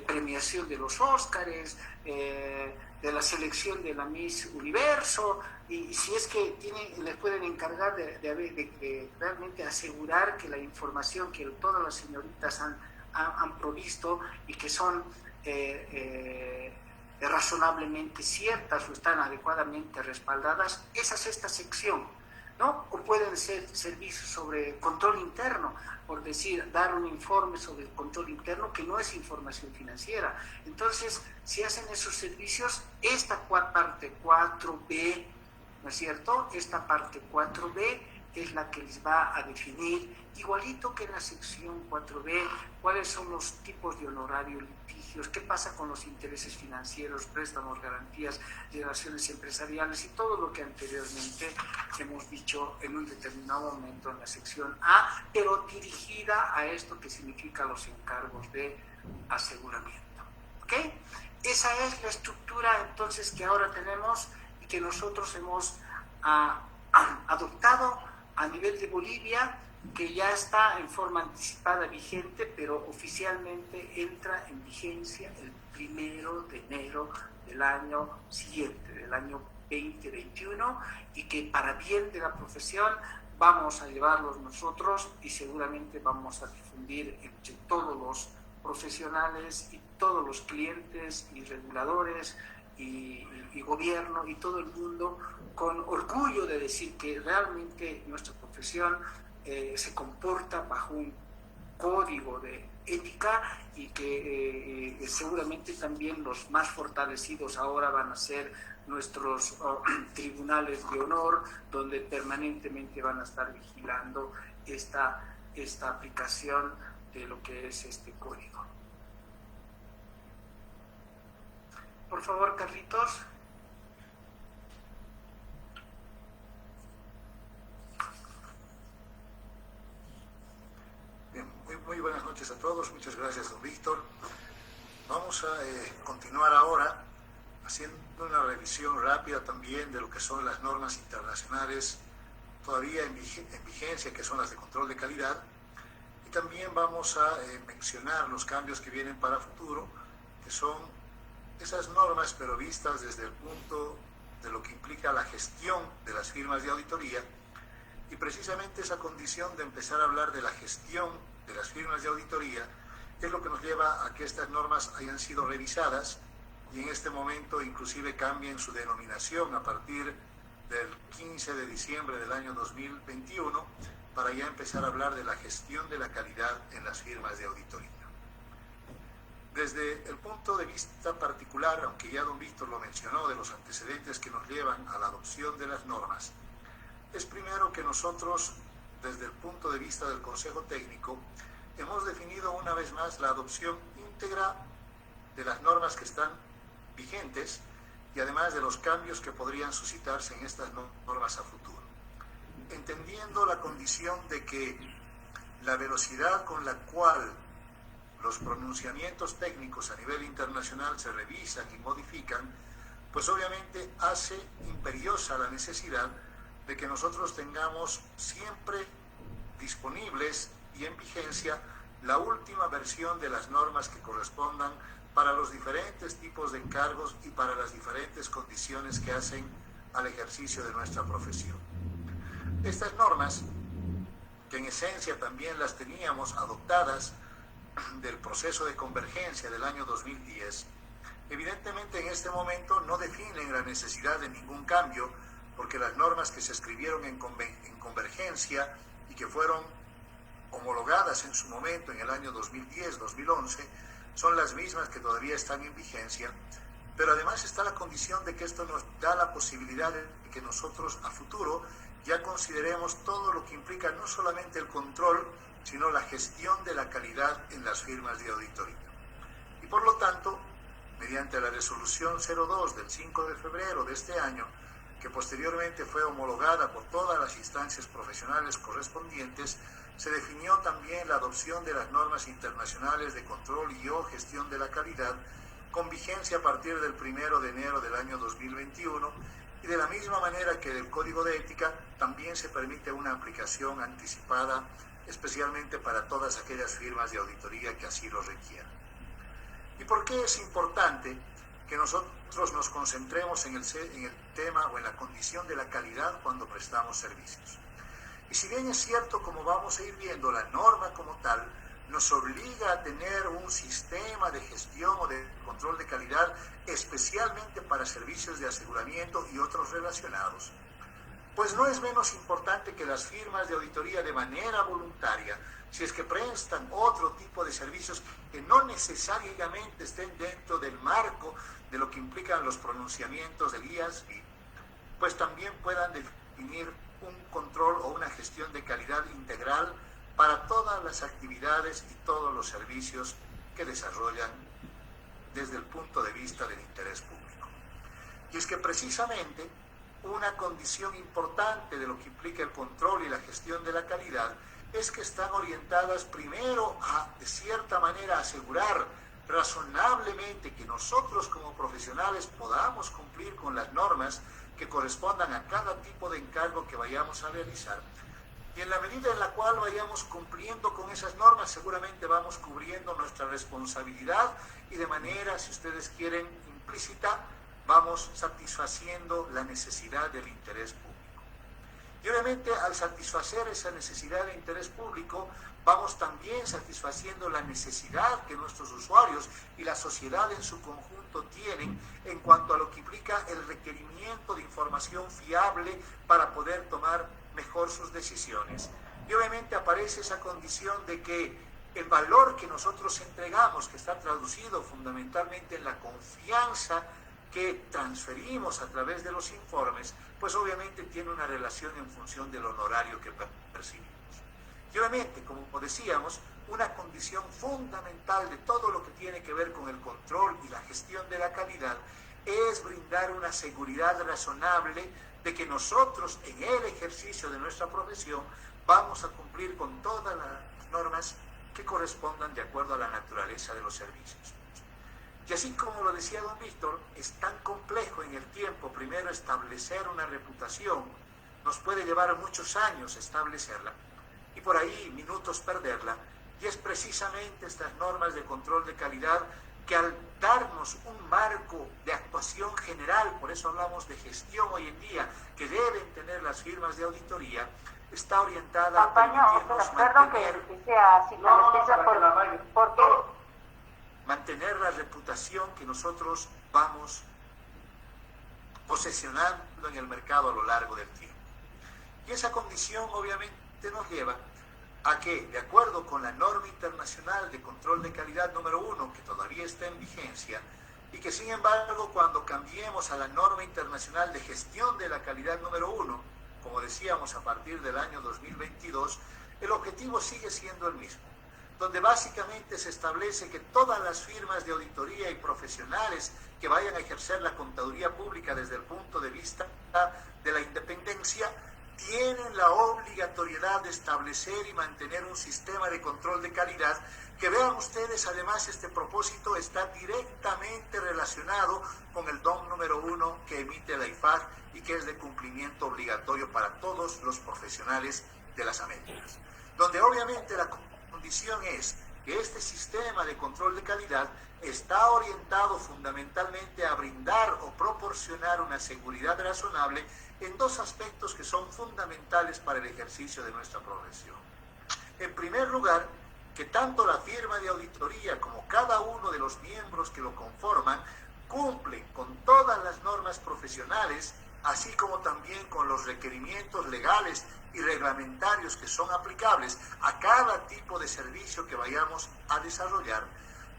B: premiación de los Óscares, de la selección de la Miss Universo, y si es que les pueden encargar de realmente asegurar que la información que todas las señoritas han provisto y que son razonablemente ciertas o están adecuadamente respaldadas, esa es esta sección, ¿no? O pueden ser servicios sobre control interno, por decir, dar un informe sobre el control interno que no es información financiera. Entonces, si hacen esos servicios, esta parte 4B, ¿no es cierto? Esta parte 4B es la que les va a definir, igualito que en la sección 4B, cuáles son los tipos de honorario, litigios, qué pasa con los intereses financieros, préstamos, garantías, relaciones empresariales y todo lo que anteriormente hemos dicho en un determinado momento en la sección A, pero dirigida a esto que significa los encargos de aseguramiento. ¿Ok? Esa es la estructura entonces que ahora tenemos y que nosotros hemos adoptado a nivel de Bolivia que ya está en forma anticipada vigente, pero oficialmente entra en vigencia el 1 de enero del año siguiente, del año 2021, y que para bien de la profesión vamos a llevarlos nosotros y seguramente vamos a difundir entre todos los profesionales y todos los clientes y reguladores y gobierno y todo el mundo, con orgullo de decir que realmente nuestra profesión se comporta bajo un código de ética y que seguramente también los más fortalecidos ahora van a ser nuestros tribunales de honor, donde permanentemente van a estar vigilando esta aplicación de lo que es este código. Por favor, Carlitos.
C: Bien, muy buenas noches a todos. Muchas gracias, don Víctor. Vamos a continuar ahora haciendo una revisión rápida también de lo que son las normas internacionales todavía en vigencia, que son las de control de calidad. Y también vamos a mencionar los cambios que vienen para futuro, que son esas normas, pero vistas desde el punto de lo que implica la gestión de las firmas de auditoría, y precisamente esa condición de empezar a hablar de la gestión de las firmas de auditoría es lo que nos lleva a que estas normas hayan sido revisadas y en este momento inclusive cambien su denominación a partir del 15 de diciembre del año 2021 para ya empezar a hablar de la gestión de la calidad en las firmas de auditoría. Desde el punto de vista particular, aunque ya don Víctor lo mencionó, de los antecedentes que nos llevan a la adopción de las normas, es primero que nosotros, desde el punto de vista del Consejo Técnico, hemos definido una vez más la adopción íntegra de las normas que están vigentes y además de los cambios que podrían suscitarse en estas normas a futuro. Entendiendo la condición de que la velocidad con la cual los pronunciamientos técnicos a nivel internacional se revisan y modifican, pues obviamente hace imperiosa la necesidad de que nosotros tengamos siempre disponibles y en vigencia la última versión de las normas que correspondan para los diferentes tipos de encargos y para las diferentes condiciones que hacen al ejercicio de nuestra profesión. Estas normas, que en esencia también las teníamos adoptadas del proceso de convergencia del año 2010, evidentemente en este momento no definen la necesidad de ningún cambio, porque las normas que se escribieron en convergencia y que fueron homologadas en su momento en el año 2010-2011 son las mismas que todavía están en vigencia, pero además está la condición de que esto nos da la posibilidad de que nosotros a futuro ya consideremos todo lo que implica no solamente el control, sino la gestión de la calidad en las firmas de auditoría. Y por lo tanto, mediante la resolución 02 del 5 de febrero de este año, que posteriormente fue homologada por todas las instancias profesionales correspondientes, se definió también la adopción de las normas internacionales de control y o gestión de la calidad con vigencia a partir del 1 de enero del año 2021, y de la misma manera que del Código de Ética también se permite una aplicación anticipada, especialmente para todas aquellas firmas de auditoría que así lo requieran. ¿Y por qué es importante que nosotros nos concentremos en el tema o en la condición de la calidad cuando prestamos servicios? Y si bien es cierto, como vamos a ir viendo, la norma como tal nos obliga a tener un sistema de gestión o de control de calidad, especialmente para servicios de aseguramiento y otros relacionados, pues no es menos importante que las firmas de auditoría de manera voluntaria, si es que prestan otro tipo de servicios que no necesariamente estén dentro del marco de lo que implican los pronunciamientos del IASB, pues también puedan definir un control o una gestión de calidad integral para todas las actividades y todos los servicios que desarrollan desde el punto de vista del interés público. Y es que precisamente una condición importante de lo que implica el control y la gestión de la calidad es que están orientadas primero a, de cierta manera, asegurar razonablemente que nosotros como profesionales podamos cumplir con las normas que correspondan a cada tipo de encargo que vayamos a realizar, Y en la medida en la cual vayamos cumpliendo con esas normas, seguramente vamos cubriendo nuestra responsabilidad y de manera, si ustedes quieren, implícita, vamos satisfaciendo la necesidad del interés público. Y obviamente al satisfacer esa necesidad de interés público, vamos también satisfaciendo la necesidad que nuestros usuarios y la sociedad en su conjunto tienen en cuanto a lo que implica el requerimiento de información fiable para poder tomar mejor sus decisiones. Y obviamente aparece esa condición de que el valor que nosotros entregamos, que está traducido fundamentalmente en la confianza que transferimos a través de los informes, pues obviamente tiene una relación en función del honorario que percibimos. Y obviamente, como decíamos, una condición fundamental de todo lo que tiene que ver con el control y la gestión de la calidad es brindar una seguridad razonable de que nosotros en el ejercicio de nuestra profesión vamos a cumplir con todas las normas que correspondan de acuerdo a la naturaleza de los servicios. Y así como lo decía don Víctor, es tan complejo en el tiempo primero establecer una reputación, nos puede llevar muchos años establecerla y por ahí minutos perderla, y es precisamente estas normas de control de calidad que al darnos un marco de actuación general, por eso hablamos de gestión hoy en día, que deben tener las firmas de auditoría, está orientada a permitirnos mantener la reputación que nosotros vamos posesionando en el mercado a lo largo del tiempo. Y esa condición obviamente nos lleva a que, de acuerdo con la norma internacional de control de calidad número 1, que todavía está en vigencia, y que sin embargo cuando cambiemos a la norma internacional de gestión de la calidad número 1, como decíamos a partir del año 2022, el objetivo sigue siendo el mismo, donde básicamente se establece que todas las firmas de auditoría y profesionales que vayan a ejercer la contaduría pública desde el punto de vista de la independencia tienen la obligatoriedad de establecer y mantener un sistema de control de calidad que vean ustedes, además este propósito está directamente relacionado con el DOM número 1 que emite la IFAC y que es de cumplimiento obligatorio para todos los profesionales de las Américas, donde obviamente la condición es que este sistema de control de calidad está orientado fundamentalmente a brindar o proporcionar una seguridad razonable en dos aspectos que son fundamentales para el ejercicio de nuestra profesión. En primer lugar, que tanto la firma de auditoría como cada uno de los miembros que lo conforman cumplen con todas las normas profesionales, así como también con los requerimientos legales y reglamentarios que son aplicables a cada tipo de servicio que vayamos a desarrollar,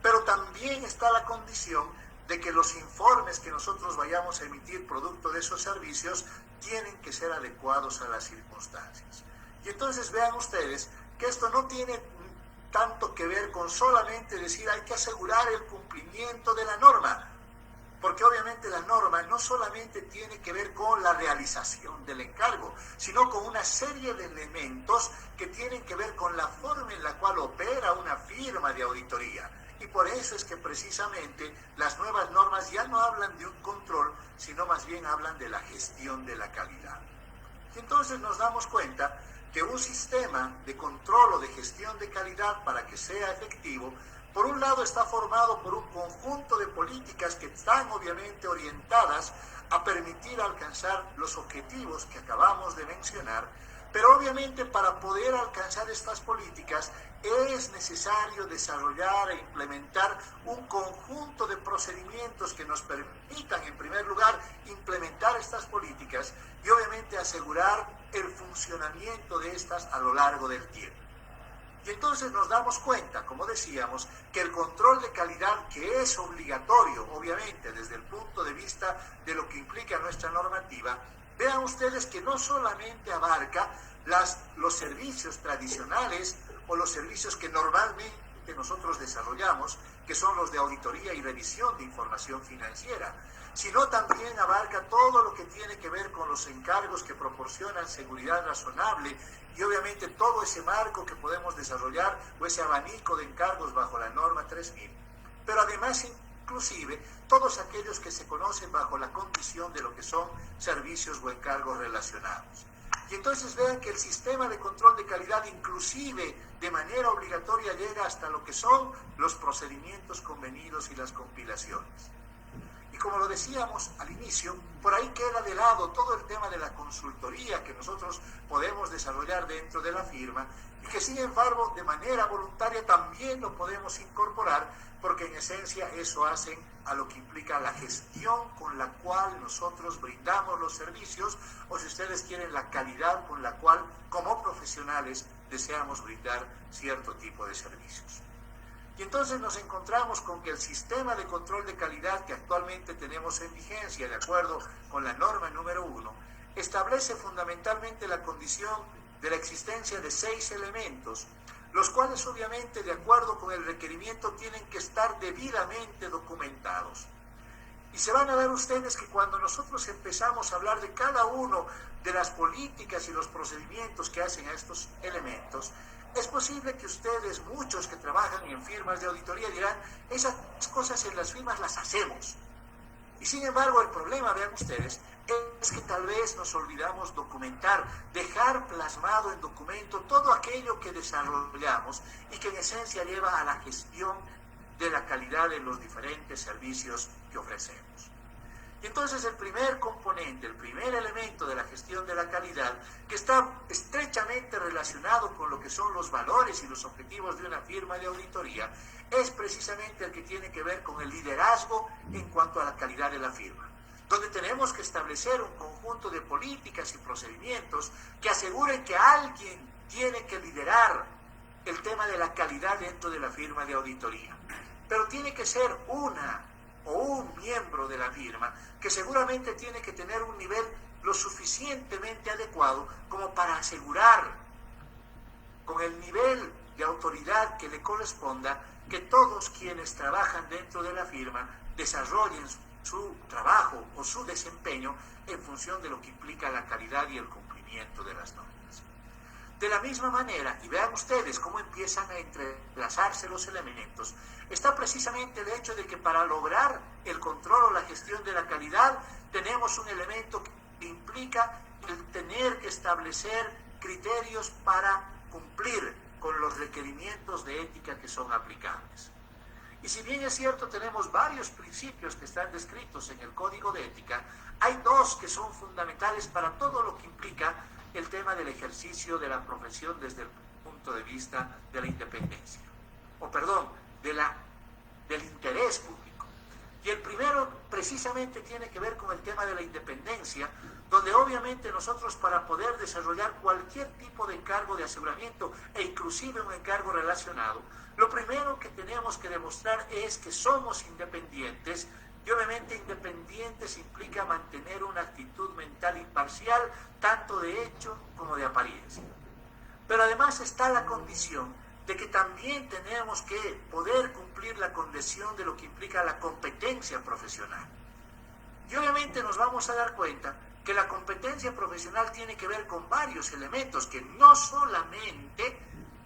C: pero también está la condición de que los informes que nosotros vayamos a emitir producto de esos servicios tienen que ser adecuados a las circunstancias. Y entonces vean ustedes que esto no tiene tanto que ver con solamente decir hay que asegurar el cumplimiento de la norma, porque obviamente la norma no solamente tiene que ver con la realización del encargo, sino con una serie de elementos que tienen que ver con la forma en la cual opera una firma de auditoría. Y por eso es que precisamente las nuevas normas ya no hablan de un control, sino más bien hablan de la gestión de la calidad. Y entonces nos damos cuenta que un sistema de control o de gestión de calidad, para que sea efectivo, por un lado está formado por un conjunto de políticas que están obviamente orientadas a permitir alcanzar los objetivos que acabamos de mencionar, pero obviamente para poder alcanzar estas políticas es necesario desarrollar e implementar un conjunto de procedimientos que nos permitan, en primer lugar, implementar estas políticas y obviamente asegurar el funcionamiento de estas a lo largo del tiempo. Y entonces nos damos cuenta, como decíamos, que el control de calidad, que es obligatorio, obviamente, desde el punto de vista de lo que implica nuestra normativa, vean ustedes que no solamente abarca los servicios tradicionales o los servicios que normalmente nosotros desarrollamos, que son los de auditoría y revisión de información financiera, sino también abarca todo lo que tiene que ver con los encargos que proporcionan seguridad razonable y obviamente todo ese marco que podemos desarrollar o ese abanico de encargos bajo la norma 3000, pero además inclusive todos aquellos que se conocen bajo la condición de lo que son servicios o encargos relacionados. Y entonces vean que el sistema de control de calidad inclusive de manera obligatoria llega hasta lo que son los procedimientos convenidos y las compilaciones. Y como lo decíamos al inicio, por ahí queda de lado todo el tema de la consultoría que nosotros podemos desarrollar dentro de la firma y que sin embargo de manera voluntaria también lo podemos incorporar porque en esencia eso hacen a lo que implica la gestión con la cual nosotros brindamos los servicios o si ustedes quieren la calidad con la cual como profesionales deseamos brindar cierto tipo de servicios. Y entonces nos encontramos con que el sistema de control de calidad que actualmente tenemos en vigencia, de acuerdo con la norma número 1, establece fundamentalmente la condición de la existencia de 6 elementos, los cuales obviamente de acuerdo con el requerimiento tienen que estar debidamente documentados. Y se van a dar ustedes que cuando nosotros empezamos a hablar de cada uno de las políticas y los procedimientos que hacen a estos elementos, es posible que ustedes, muchos que trabajan en firmas de auditoría, dirán, esas cosas en las firmas las hacemos. Y sin embargo, el problema, vean ustedes, es que tal vez nos olvidamos documentar, dejar plasmado en documento todo aquello que desarrollamos y que en esencia lleva a la gestión de la calidad de los diferentes servicios que ofrecemos. Y entonces el primer componente, el primer elemento de la gestión de la calidad, que está estrechamente relacionado con lo que son los valores y los objetivos de una firma de auditoría, es precisamente el que tiene que ver con el liderazgo en cuanto a la calidad de la firma, donde tenemos que establecer un conjunto de políticas y procedimientos que aseguren que alguien tiene que liderar el tema de la calidad dentro de la firma de auditoría. Pero tiene que ser una o un miembro de la firma que seguramente tiene que tener un nivel lo suficientemente adecuado como para asegurar con el nivel de autoridad que le corresponda que todos quienes trabajan dentro de la firma desarrollen su trabajo o su desempeño en función de lo que implica la calidad y el cumplimiento de las normas. De la misma manera, y vean ustedes cómo empiezan a entrelazarse los elementos, está precisamente el hecho de que para lograr el control o la gestión de la calidad tenemos un elemento que implica el tener que establecer criterios para cumplir con los requerimientos de ética que son aplicables. Y si bien es cierto, tenemos varios principios que están descritos en el Código de Ética, hay dos que son fundamentales para todo lo que implica el tema del ejercicio de la profesión desde el punto de vista de la independencia, del interés público. Y el primero precisamente tiene que ver con el tema de la independencia, donde obviamente nosotros para poder desarrollar cualquier tipo de encargo de aseguramiento e inclusive un encargo relacionado, lo primero que tenemos que demostrar es que somos independientes y obviamente independientes implica mantener una actitud mental imparcial tanto de hecho como de apariencia. Pero además está la condición de que también tenemos que poder cumplir la condición de lo que implica la competencia profesional. Y obviamente nos vamos a dar cuenta que la competencia profesional tiene que ver con varios elementos que no solamente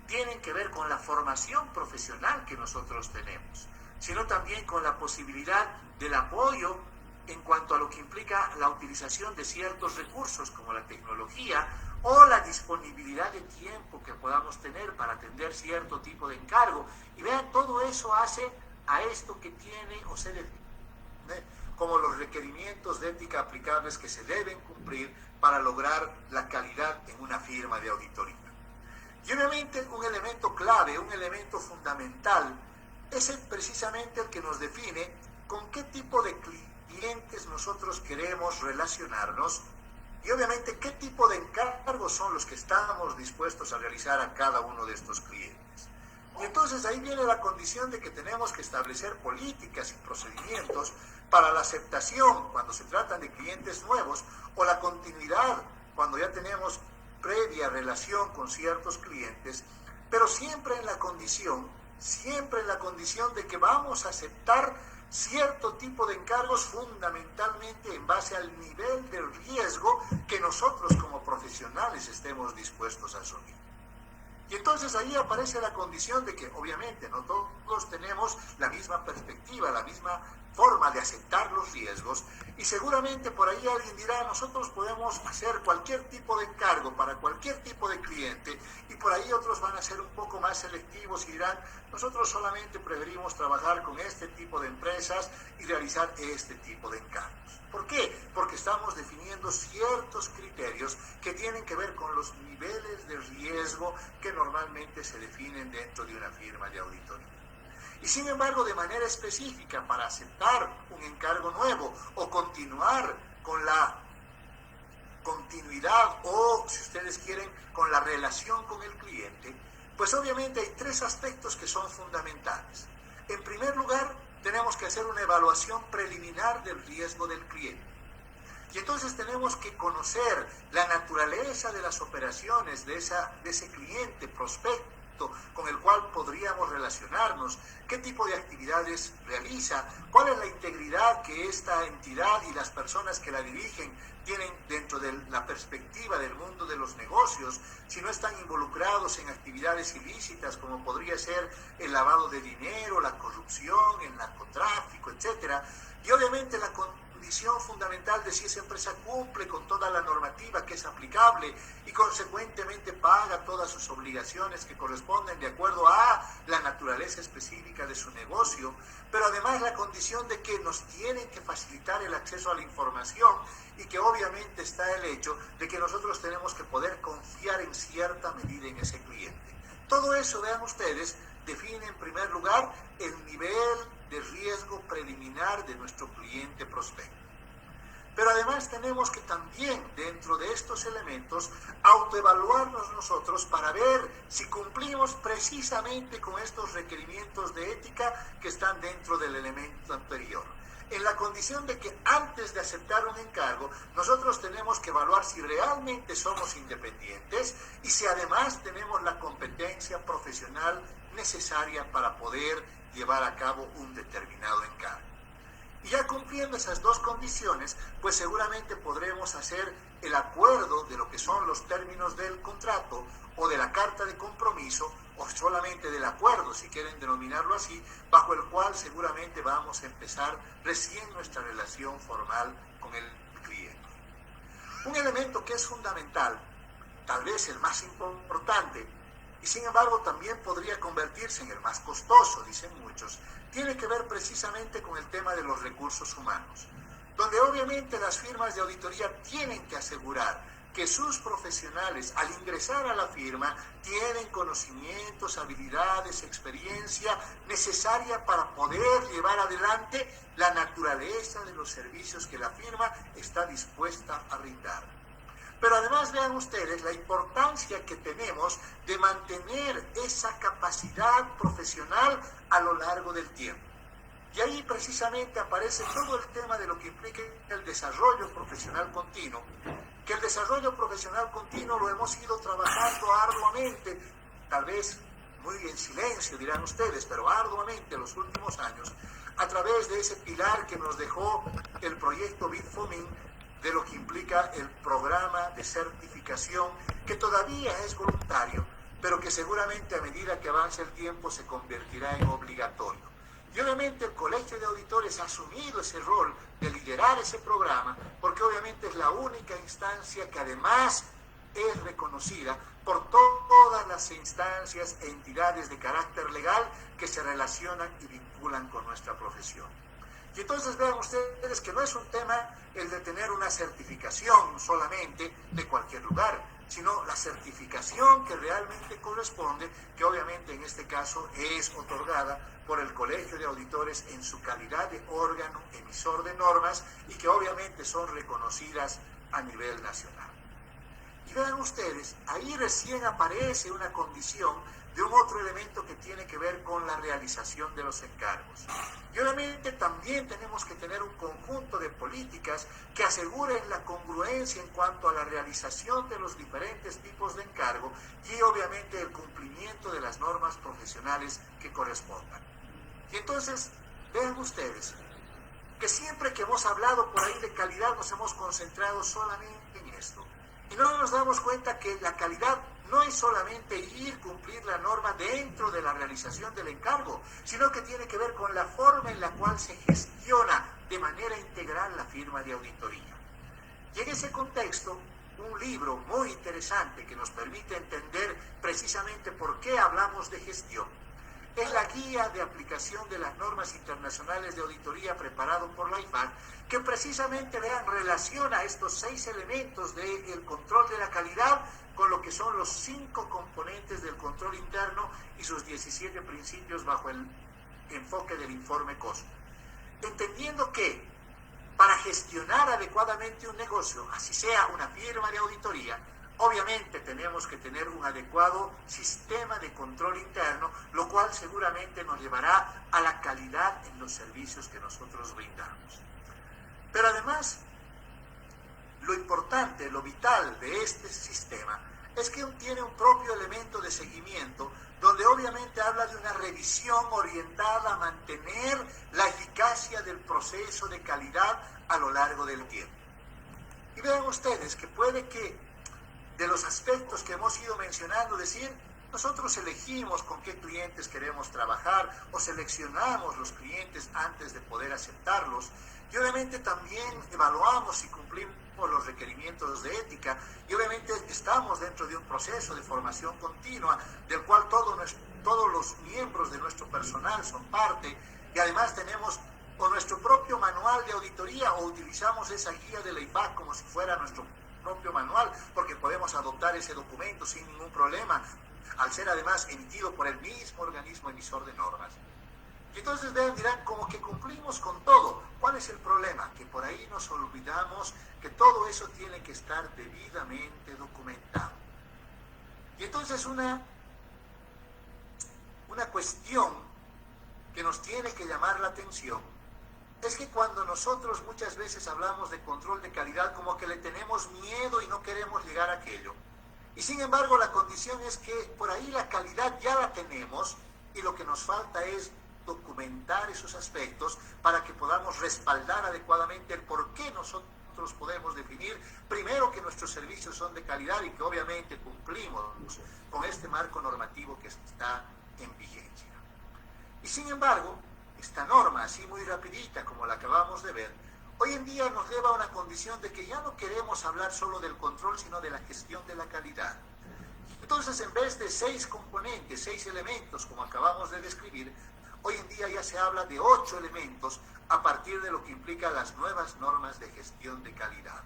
C: tienen que ver con la formación profesional que nosotros tenemos, sino también con la posibilidad del apoyo en cuanto a lo que implica la utilización de ciertos recursos como la tecnología o la disponibilidad de tiempo que podamos tener para atender cierto tipo de encargo. Y vean, todo eso hace a esto que tiene o se define como los requerimientos de ética aplicables que se deben cumplir para lograr la calidad en una firma de auditoría. Y obviamente un elemento clave, un elemento fundamental, es precisamente el que nos define con qué tipo de clientes nosotros queremos relacionarnos y obviamente qué tipo de encargos son los que estamos dispuestos a realizar a cada uno de estos clientes. Y entonces ahí viene la condición de que tenemos que establecer políticas y procedimientos para la aceptación cuando se tratan de clientes nuevos o la continuidad cuando ya tenemos previa relación con ciertos clientes, pero siempre en la condición de que vamos a aceptar cierto tipo de encargos fundamentalmente en base al nivel de riesgo que nosotros como profesionales estemos dispuestos a asumir. Y entonces ahí aparece la condición de que obviamente no todos tenemos la misma perspectiva, la misma forma de aceptar los riesgos, y seguramente por ahí alguien dirá, nosotros podemos hacer cualquier tipo de encargo para cualquier tipo de cliente, y por ahí otros van a ser un poco más selectivos y dirán, nosotros solamente preferimos trabajar con este tipo de empresas y realizar este tipo de encargos. ¿Por qué? Porque estamos definiendo ciertos criterios que tienen que ver con los niveles de riesgo que normalmente se definen dentro de una firma de auditoría. Y sin embargo, de manera específica, para aceptar un encargo nuevo o continuar con la continuidad o, si ustedes quieren, con la relación con el cliente, pues obviamente hay tres aspectos que son fundamentales. En primer lugar, tenemos que hacer una evaluación preliminar del riesgo del cliente. Y entonces tenemos que conocer la naturaleza de las operaciones de ese cliente prospecto con el cual podríamos relacionarnos, qué tipo de actividades realiza, cuál es la integridad que esta entidad y las personas que la dirigen tienen dentro de la perspectiva del mundo de los negocios, si no están involucrados en actividades ilícitas como podría ser el lavado de dinero, la corrupción, el narcotráfico, etcétera. Y obviamente la condición fundamental de si esa empresa cumple con toda la normativa que es aplicable y consecuentemente paga todas sus obligaciones que corresponden de acuerdo a la naturaleza específica de su negocio, pero además la condición de que nos tienen que facilitar el acceso a la información y que obviamente está el hecho de que nosotros tenemos que poder confiar en cierta medida en ese cliente. Todo eso, vean ustedes, define en primer lugar el nivel de riesgo preliminar de nuestro cliente prospecto. Pero además tenemos que también, dentro de estos elementos, autoevaluarnos nosotros para ver si cumplimos precisamente con estos requerimientos de ética que están dentro del elemento anterior. En la condición de que antes de aceptar un encargo, nosotros tenemos que evaluar si realmente somos independientes y si además tenemos la competencia profesional necesaria para poder llevar a cabo un determinado encargo. Y ya cumpliendo esas dos condiciones, pues seguramente podremos hacer el acuerdo de lo que son los términos del contrato o de la carta de compromiso, o solamente del acuerdo, si quieren denominarlo así, bajo el cual seguramente vamos a empezar recién nuestra relación formal con el cliente. Un elemento que es fundamental, tal vez el más importante, y sin embargo también podría convertirse en el más costoso, dicen muchos, tiene que ver precisamente con el tema de los recursos humanos, donde obviamente las firmas de auditoría tienen que asegurar que sus profesionales al ingresar a la firma tienen conocimientos, habilidades, experiencia necesaria para poder llevar adelante la naturaleza de los servicios que la firma está dispuesta a brindar. Pero además vean ustedes la importancia que tenemos de mantener esa capacidad profesional a lo largo del tiempo. Y ahí precisamente aparece todo el tema de lo que implica el desarrollo profesional continuo, que el desarrollo profesional continuo lo hemos ido trabajando arduamente, tal vez muy en silencio dirán ustedes, pero arduamente en los últimos años, a través de ese pilar que nos dejó el proyecto Bitfomin, de lo que implica el programa de certificación, que todavía es voluntario, pero que seguramente a medida que avance el tiempo se convertirá en obligatorio. Y obviamente el Colegio de Auditores ha asumido ese rol de liderar ese programa, porque obviamente es la única instancia que además es reconocida por todas las instancias e entidades de carácter legal que se relacionan y vinculan con nuestra profesión. Y entonces vean ustedes que no es un tema el de tener una certificación solamente de cualquier lugar, sino la certificación que realmente corresponde, que obviamente en este caso es otorgada por el Colegio de Auditores en su calidad de órgano emisor de normas y que obviamente son reconocidas a nivel nacional. Y vean ustedes, ahí recién aparece una condición de un otro elemento que tiene que ver con la realización de los encargos. Y obviamente también tenemos que tener un conjunto de políticas que aseguren la congruencia en cuanto a la realización de los diferentes tipos de encargo y obviamente el cumplimiento de las normas profesionales que correspondan. Y entonces, vean ustedes, que siempre que hemos hablado por ahí de calidad nos hemos concentrado solamente en esto. Y no nos damos cuenta que la calidad no es solamente ir cumplir la norma dentro de la realización del encargo, sino que tiene que ver con la forma en la cual se gestiona de manera integral la firma de auditoría. Y en ese contexto, un libro muy interesante que nos permite entender precisamente por qué hablamos de gestión es la Guía de Aplicación de las Normas Internacionales de Auditoría preparado por la IFAC, que precisamente relaciona estos 6 elementos del control de la calidad con lo que son los 5 componentes del control interno y sus 17 principios bajo el enfoque del informe COSME. Entendiendo que para gestionar adecuadamente un negocio, así sea una firma de auditoría, obviamente tenemos que tener un adecuado sistema de control interno, lo cual seguramente nos llevará a la calidad en los servicios que nosotros brindamos. Pero además, lo importante, lo vital de este sistema es que tiene un propio elemento de seguimiento, donde obviamente habla de una revisión orientada a mantener la eficacia del proceso de calidad a lo largo del tiempo. Y vean ustedes que puede que de los aspectos que hemos ido mencionando, decir, nosotros elegimos con qué clientes queremos trabajar o seleccionamos los clientes antes de poder aceptarlos, y obviamente también evaluamos si cumplimos los requerimientos de ética, y obviamente estamos dentro de un proceso de formación continua del cual todos los miembros de nuestro personal son parte, y además tenemos o nuestro propio manual de auditoría o utilizamos esa guía de la IFAC como si fuera nuestro propio manual, porque podemos adoptar ese documento sin ningún problema, al ser además emitido por el mismo organismo emisor de normas. Y entonces dirán, como que cumplimos con todo. ¿Cuál es el problema? Que por ahí nos olvidamos que todo eso tiene que estar debidamente documentado. Y entonces una cuestión que nos tiene que llamar la atención es que cuando nosotros muchas veces hablamos de control de calidad, como que le tenemos miedo y no queremos llegar a aquello. Y sin embargo, la condición es que por ahí la calidad ya la tenemos y lo que nos falta es documentar esos aspectos para que podamos respaldar adecuadamente el por qué nosotros podemos definir, primero, que nuestros servicios son de calidad y que obviamente cumplimos con este marco normativo que está en vigencia. Y sin embargo, esta norma, así muy rapidita como la acabamos de ver, hoy en día nos lleva a una condición de que ya no queremos hablar solo del control, sino de la gestión de la calidad. Entonces, en vez de 6 componentes, 6 elementos, como acabamos de describir, hoy en día ya se habla de 8 elementos a partir de lo que implica las nuevas normas de gestión de calidad.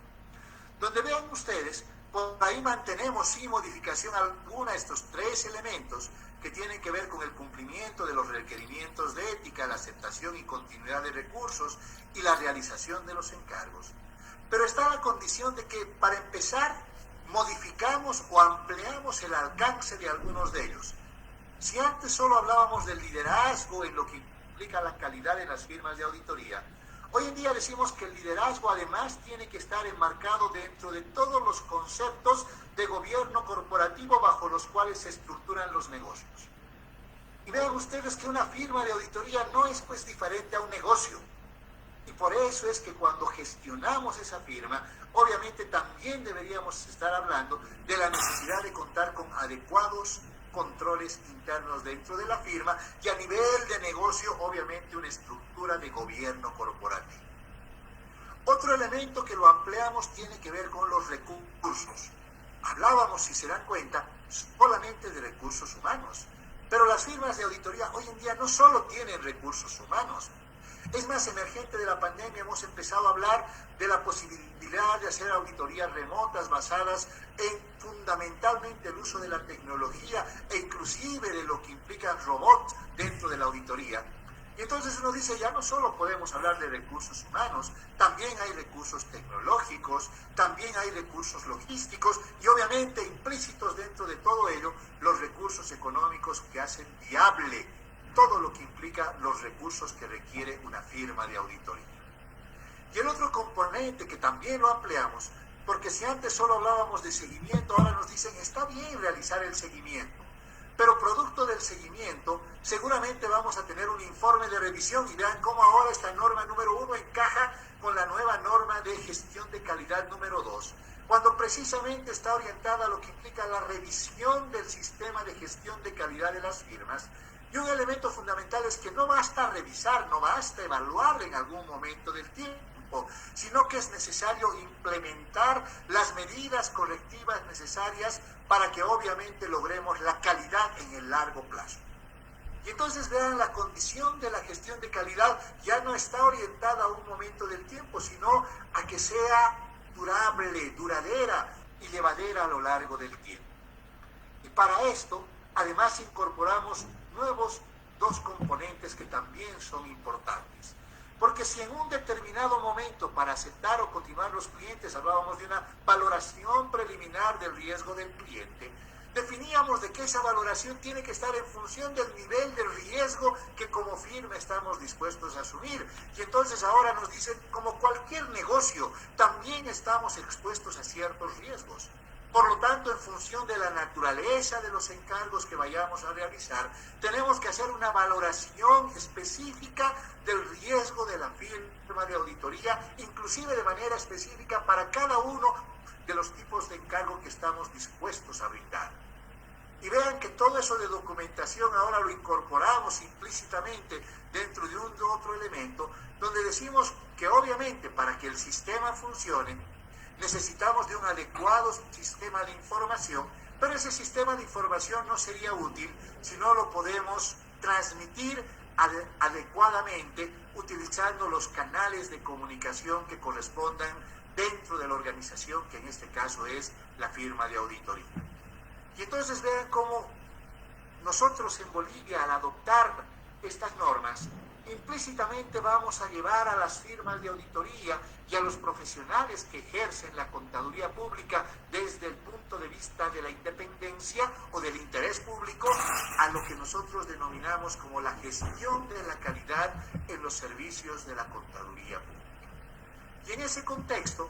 C: Donde vean ustedes, por ahí mantenemos sin modificación alguna estos 3 elementos que tienen que ver con el cumplimiento de los requerimientos de ética, la aceptación y continuidad de recursos y la realización de los encargos. Pero está la condición de que, para empezar, modificamos o ampliamos el alcance de algunos de ellos. Si antes solo hablábamos del liderazgo en lo que implica la calidad de las firmas de auditoría, hoy en día decimos que el liderazgo además tiene que estar enmarcado dentro de todos los conceptos de gobierno corporativo bajo los cuales se estructuran los negocios. Y vean ustedes que una firma de auditoría no es pues diferente a un negocio. Y por eso es que cuando gestionamos esa firma, obviamente también deberíamos estar hablando de la necesidad de contar con adecuados controles internos dentro de la firma y a nivel de negocio, obviamente, una estructura de gobierno corporativo. Otro elemento que lo ampliamos tiene que ver con los recursos. Hablábamos, si se dan cuenta, solamente de recursos humanos, pero las firmas de auditoría hoy en día no solo tienen recursos humanos. Es más, emergente de la pandemia hemos empezado a hablar de la posibilidad de hacer auditorías remotas basadas en fundamentalmente el uso de la tecnología e inclusive de lo que implican robots dentro de la auditoría. Y entonces uno dice, ya no solo podemos hablar de recursos humanos, también hay recursos tecnológicos, también hay recursos logísticos y obviamente implícitos dentro de todo ello los recursos económicos que hacen viable todo lo que implica los recursos que requiere una firma de auditoría. Y el otro componente que también lo ampliamos, porque si antes solo hablábamos de seguimiento, ahora nos dicen, está bien realizar el seguimiento, pero producto del seguimiento seguramente vamos a tener un informe de revisión y vean cómo ahora esta norma número 1 encaja con la nueva norma de gestión de calidad número 2, cuando precisamente está orientada a lo que implica la revisión del sistema de gestión de calidad de las firmas. Y un elemento fundamental es que no basta revisar, no basta evaluar en algún momento del tiempo, sino que es necesario implementar las medidas correctivas necesarias para que obviamente logremos la calidad en el largo plazo. Y entonces vean, la condición de la gestión de calidad ya no está orientada a un momento del tiempo, sino a que sea durable, duradera y llevadera a lo largo del tiempo. Y para esto, además, incorporamos nuevos dos componentes que también son importantes. Porque si en un determinado momento, para aceptar o continuar los clientes, hablábamos de una valoración preliminar del riesgo del cliente, definíamos de que esa valoración tiene que estar en función del nivel de riesgo que como firma estamos dispuestos a asumir. Y entonces ahora nos dicen, como cualquier negocio, también estamos expuestos a ciertos riesgos. Por lo tanto, en función de la naturaleza de los encargos que vayamos a realizar, tenemos que hacer una valoración específica del riesgo de la firma de auditoría, inclusive de manera específica para cada uno de los tipos de encargo que estamos dispuestos a brindar. Y vean que todo eso de documentación ahora lo incorporamos implícitamente dentro de un otro elemento, donde decimos que obviamente para que el sistema funcione, necesitamos de un adecuado sistema de información, pero ese sistema de información no sería útil si no lo podemos transmitir adecuadamente utilizando los canales de comunicación que correspondan dentro de la organización, que en este caso es la firma de auditoría. Y entonces vean cómo nosotros en Bolivia, al adoptar estas normas, implícitamente vamos a llevar a las firmas de auditoría y a los profesionales que ejercen la contaduría pública desde el punto de vista de la independencia o del interés público a lo que nosotros denominamos como la gestión de la calidad en los servicios de la contaduría pública. Y en ese contexto,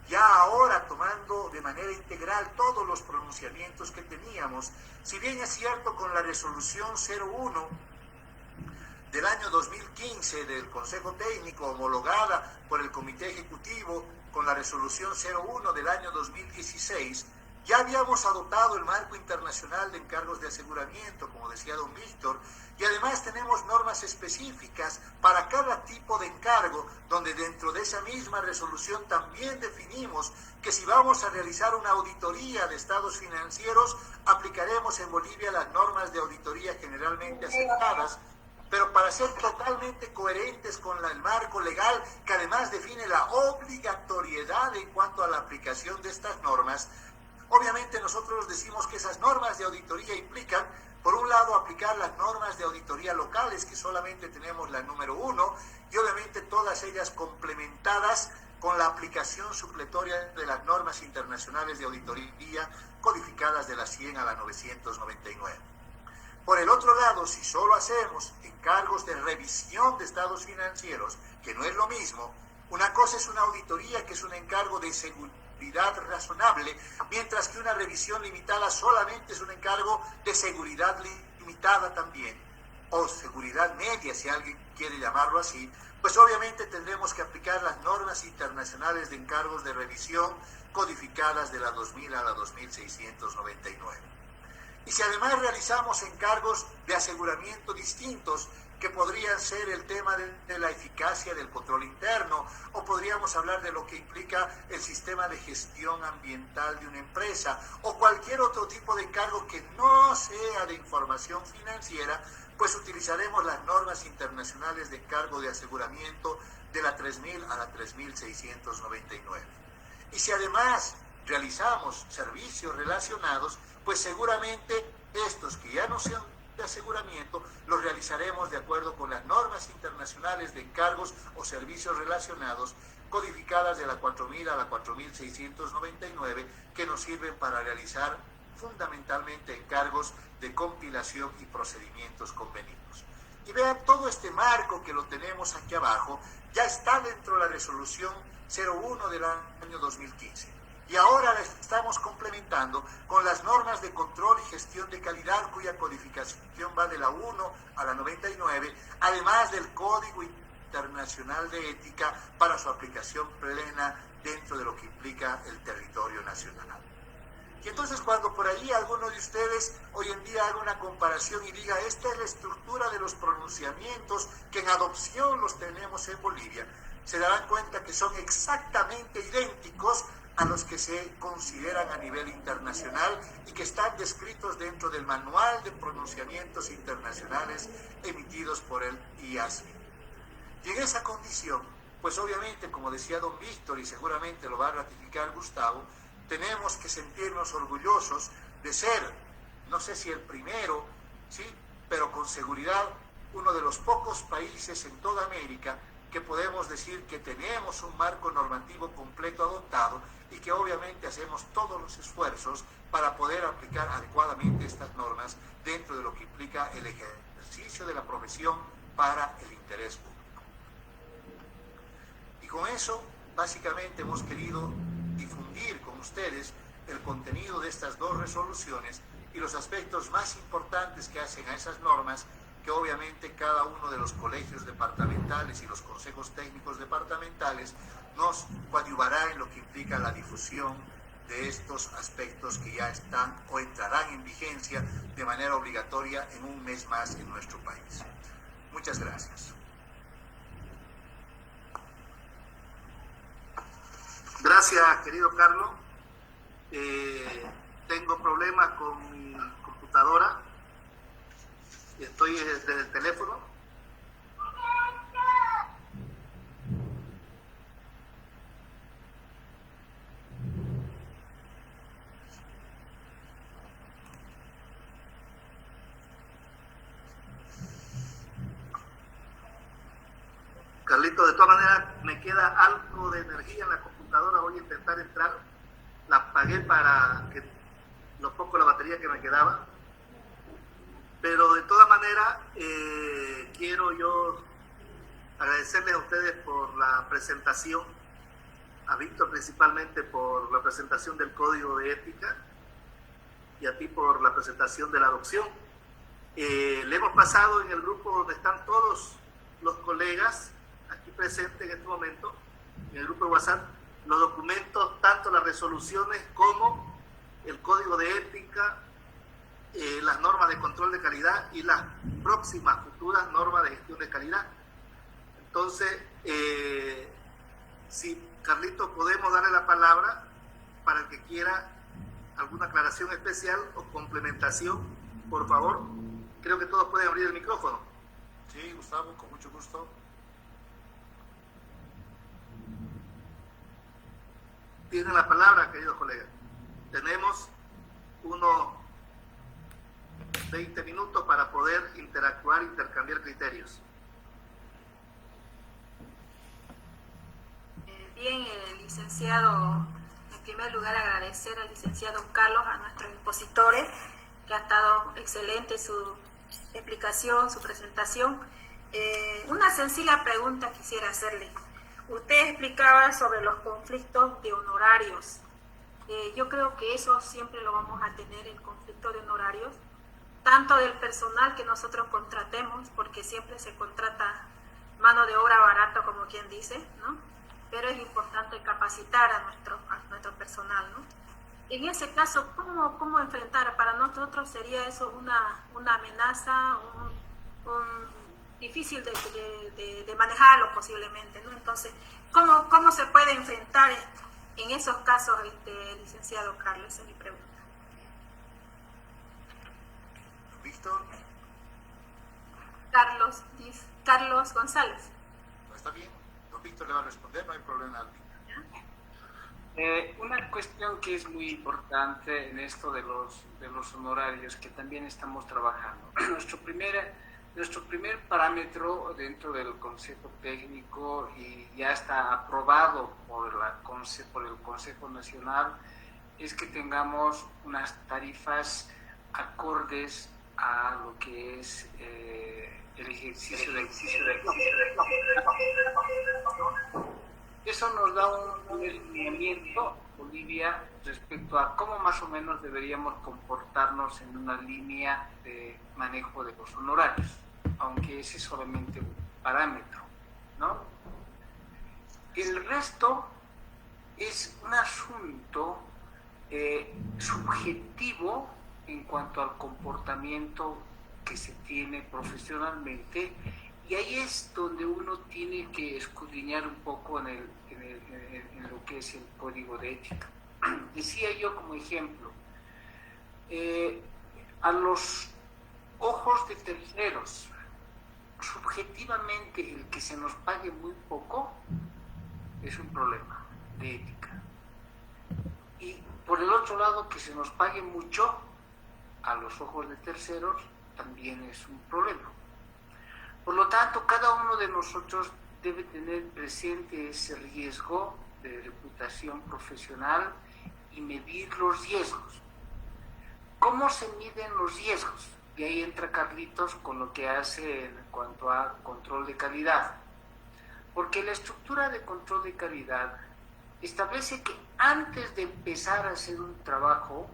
C: ya ahora tomando de manera integral todos los pronunciamientos que teníamos, si bien es cierto con la resolución 01 del año 2015 del Consejo Técnico, homologada por el Comité Ejecutivo con la resolución 01 del año 2016, ya habíamos adoptado el marco internacional de encargos de aseguramiento, como decía don Víctor, y además tenemos normas específicas para cada tipo de encargo, donde dentro de esa misma resolución también definimos que si vamos a realizar una auditoría de estados financieros, aplicaremos en Bolivia las normas de auditoría generalmente aceptadas, pero para ser totalmente coherentes con el marco legal, que además define la obligatoriedad en cuanto a la aplicación de estas normas, obviamente nosotros decimos que esas normas de auditoría implican, por un lado, aplicar las normas de auditoría locales, que solamente tenemos la número 1, y obviamente todas ellas complementadas con la aplicación supletoria de las normas internacionales de auditoría codificadas de la 100 a la 999. Por el otro lado, si solo hacemos encargos de revisión de estados financieros, que no es lo mismo, una cosa es una auditoría que es un encargo de seguridad razonable, mientras que una revisión limitada solamente es un encargo de seguridad limitada también, o seguridad media, si alguien quiere llamarlo así, pues obviamente tendremos que aplicar las normas internacionales de encargos de revisión codificadas de la 2000 a la 2699. Y si además realizamos encargos de aseguramiento distintos, que podrían ser el tema de la eficacia del control interno, o podríamos hablar de lo que implica el sistema de gestión ambiental de una empresa, o cualquier otro tipo de encargo que no sea de información financiera, pues utilizaremos las normas internacionales de encargo de aseguramiento de la 3000 a la 3699. Y si además realizamos servicios relacionados, pues seguramente estos que ya no sean de aseguramiento los realizaremos de acuerdo con las normas internacionales de encargos o servicios relacionados codificadas de la 4000 a la 4699, que nos sirven para realizar fundamentalmente encargos de compilación y procedimientos convenidos. Y vean, todo este marco que lo tenemos aquí abajo ya está dentro de la resolución 01 del año 2015. Y ahora la estamos complementando con las normas de control y gestión de calidad, cuya codificación va de la 1 a la 99, además del Código internacional de ética para su aplicación plena dentro de lo que implica el territorio nacional. Y entonces cuando por allí alguno de ustedes hoy en día haga una comparación y diga, esta es la estructura de los pronunciamientos que en adopción los tenemos en Bolivia, se darán cuenta que son exactamente idénticos a los que se consideran a nivel internacional y que están descritos dentro del Manual de Pronunciamientos Internacionales emitidos por el IASMI. Y en esa condición, pues obviamente, como decía don Víctor, y seguramente lo va a ratificar Gustavo, tenemos que sentirnos orgullosos de ser, no sé si el primero, ¿sí?, pero con seguridad uno de los pocos países en toda América que podemos decir que tenemos un marco normativo completo adoptado y que obviamente hacemos todos los esfuerzos para poder aplicar adecuadamente estas normas dentro de lo que implica el ejercicio de la profesión para el interés público. Y con eso, básicamente hemos querido difundir con ustedes el contenido de estas dos resoluciones y los aspectos más importantes que hacen a esas normas, que obviamente cada uno de los colegios departamentales y los consejos técnicos departamentales nos coadyuvará en lo que implica la difusión de estos aspectos que ya están o entrarán en vigencia de manera obligatoria en un mes más en nuestro país. Muchas gracias.
A: Gracias, querido Carlos. Tengo problemas con mi computadora. Estoy desde el teléfono. Carlito, de todas maneras, me queda algo de energía en la computadora. Voy a intentar entrar. La apagué para que lo poco la batería que me quedaba. Pero de todas maneras, quiero yo agradecerles a ustedes por la presentación, a Víctor principalmente por la presentación del Código de Ética y a ti por la presentación de la adopción. Le hemos pasado en el grupo donde están todos los colegas aquí presentes en este momento, en el grupo de WhatsApp, los documentos, tanto las resoluciones como el Código de Ética, las normas de control de calidad y las próximas futuras normas de gestión de calidad. Entonces, si Carlito podemos darle la palabra para el que quiera alguna aclaración especial o complementación, por favor. Creo que todos pueden abrir el micrófono.
C: Sí, Gustavo, con mucho gusto.
A: Tienen la palabra, queridos colegas. Tenemos unos 20 minutos para poder interactuar, intercambiar criterios.
D: Bien, licenciado, en primer lugar agradecer al licenciado Carlos, a nuestros expositores, que ha estado excelente su explicación, su presentación. Una sencilla pregunta quisiera hacerle. Usted explicaba sobre los conflictos de honorarios. Yo creo que eso siempre lo vamos a tener, el conflicto de honorarios, tanto del personal que nosotros contratemos, porque siempre se contrata mano de obra barata, como quien dice, ¿no? Pero es importante capacitar a nuestro personal, ¿no? En ese caso, ¿cómo enfrentar? Para nosotros sería eso una amenaza, difícil de manejarlo posiblemente, ¿no? Entonces, ¿cómo se puede enfrentar en esos casos, licenciado Carlos? Esa es mi pregunta.
C: Víctor.
D: Carlos González.
C: Está bien, don Víctor le va a responder, no hay problema.
B: Una cuestión que es muy importante en esto de los honorarios, que también estamos trabajando. Nuestro primer parámetro dentro del Consejo Técnico, y ya está aprobado por el Consejo Nacional, es que tengamos unas tarifas acordes a lo que es el ejercicio de Eso nos da un lineamiento, Bolivia, respecto a cómo más o menos deberíamos comportarnos en una línea de manejo de los honorarios, aunque ese es solamente un parámetro, ¿no? El resto es un asunto subjetivo en cuanto al comportamiento que se tiene profesionalmente, y ahí es donde uno tiene que escudriñar un poco en lo que es el código de ética. Decía yo como ejemplo, a los ojos de terceros, subjetivamente el que se nos pague muy poco es un problema de ética. Y por el otro lado, que se nos pague mucho a los ojos de terceros también es un problema. Por lo tanto, cada uno de nosotros debe tener presente ese riesgo de reputación profesional y medir los riesgos. ¿Cómo se miden los riesgos? Y ahí entra Carlitos con lo que hace en cuanto a control de calidad. Porque la estructura de control de calidad establece que antes de empezar a hacer un trabajo,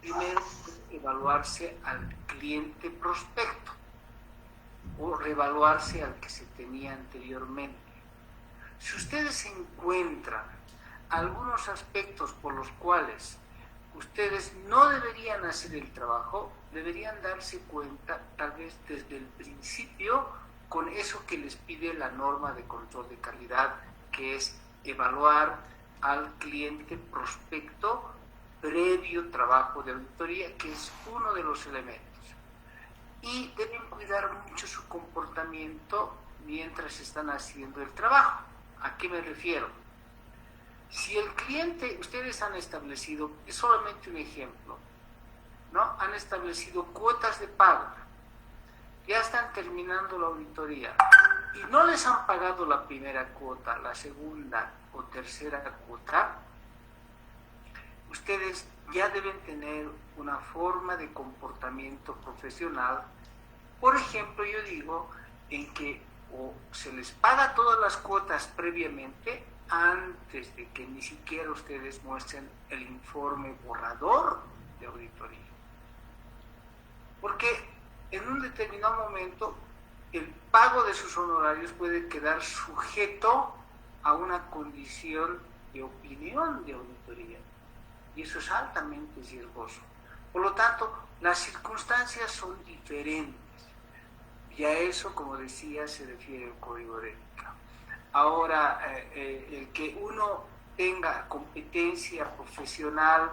B: primero debe evaluarse al cliente prospecto o reevaluarse al que se tenía anteriormente. Si ustedes encuentran algunos aspectos por los cuales ustedes no deberían hacer el trabajo, deberían darse cuenta tal vez desde el principio con eso que les pide la norma de control de calidad, que es evaluar al cliente prospecto previo trabajo de auditoría, que es uno de los elementos. Y deben cuidar mucho su comportamiento mientras están haciendo el trabajo. ¿A qué me refiero? Si el cliente, ustedes han establecido, es solamente un ejemplo, ¿no? Han establecido cuotas de pago, ya están terminando la auditoría y no les han pagado la primera cuota, la segunda o tercera cuota, ustedes ya deben tener una forma de comportamiento profesional. Por ejemplo, yo digo en que o se les paga todas las cuotas previamente antes de que ni siquiera ustedes muestren el informe borrador de auditoría. Porque en un determinado momento el pago de sus honorarios puede quedar sujeto a una condición de opinión de auditoría. Y eso es altamente riesgoso. Por lo tanto, las circunstancias son diferentes. Y a eso, como decía, se refiere el código de ética. Ahora, el que uno tenga competencia profesional,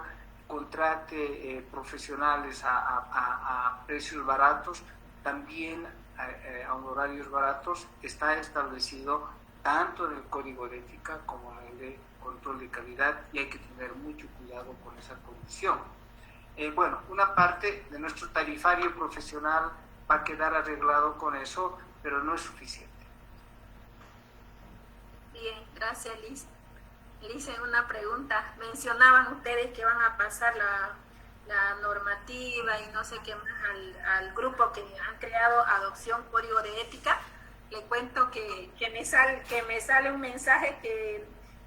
B: contrate profesionales a precios baratos, también a honorarios baratos, está establecido tanto en el código de ética como en el de control de calidad, y hay que tener mucho cuidado con esa condición. Bueno, una parte de nuestro tarifario profesional va a quedar arreglado con eso, pero no es suficiente.
D: Bien, gracias, Liz. Liz, una pregunta. Mencionaban ustedes que van a pasar la normativa y no sé qué más al grupo que han creado Adopción Código de Ética. Le cuento que me sale un mensaje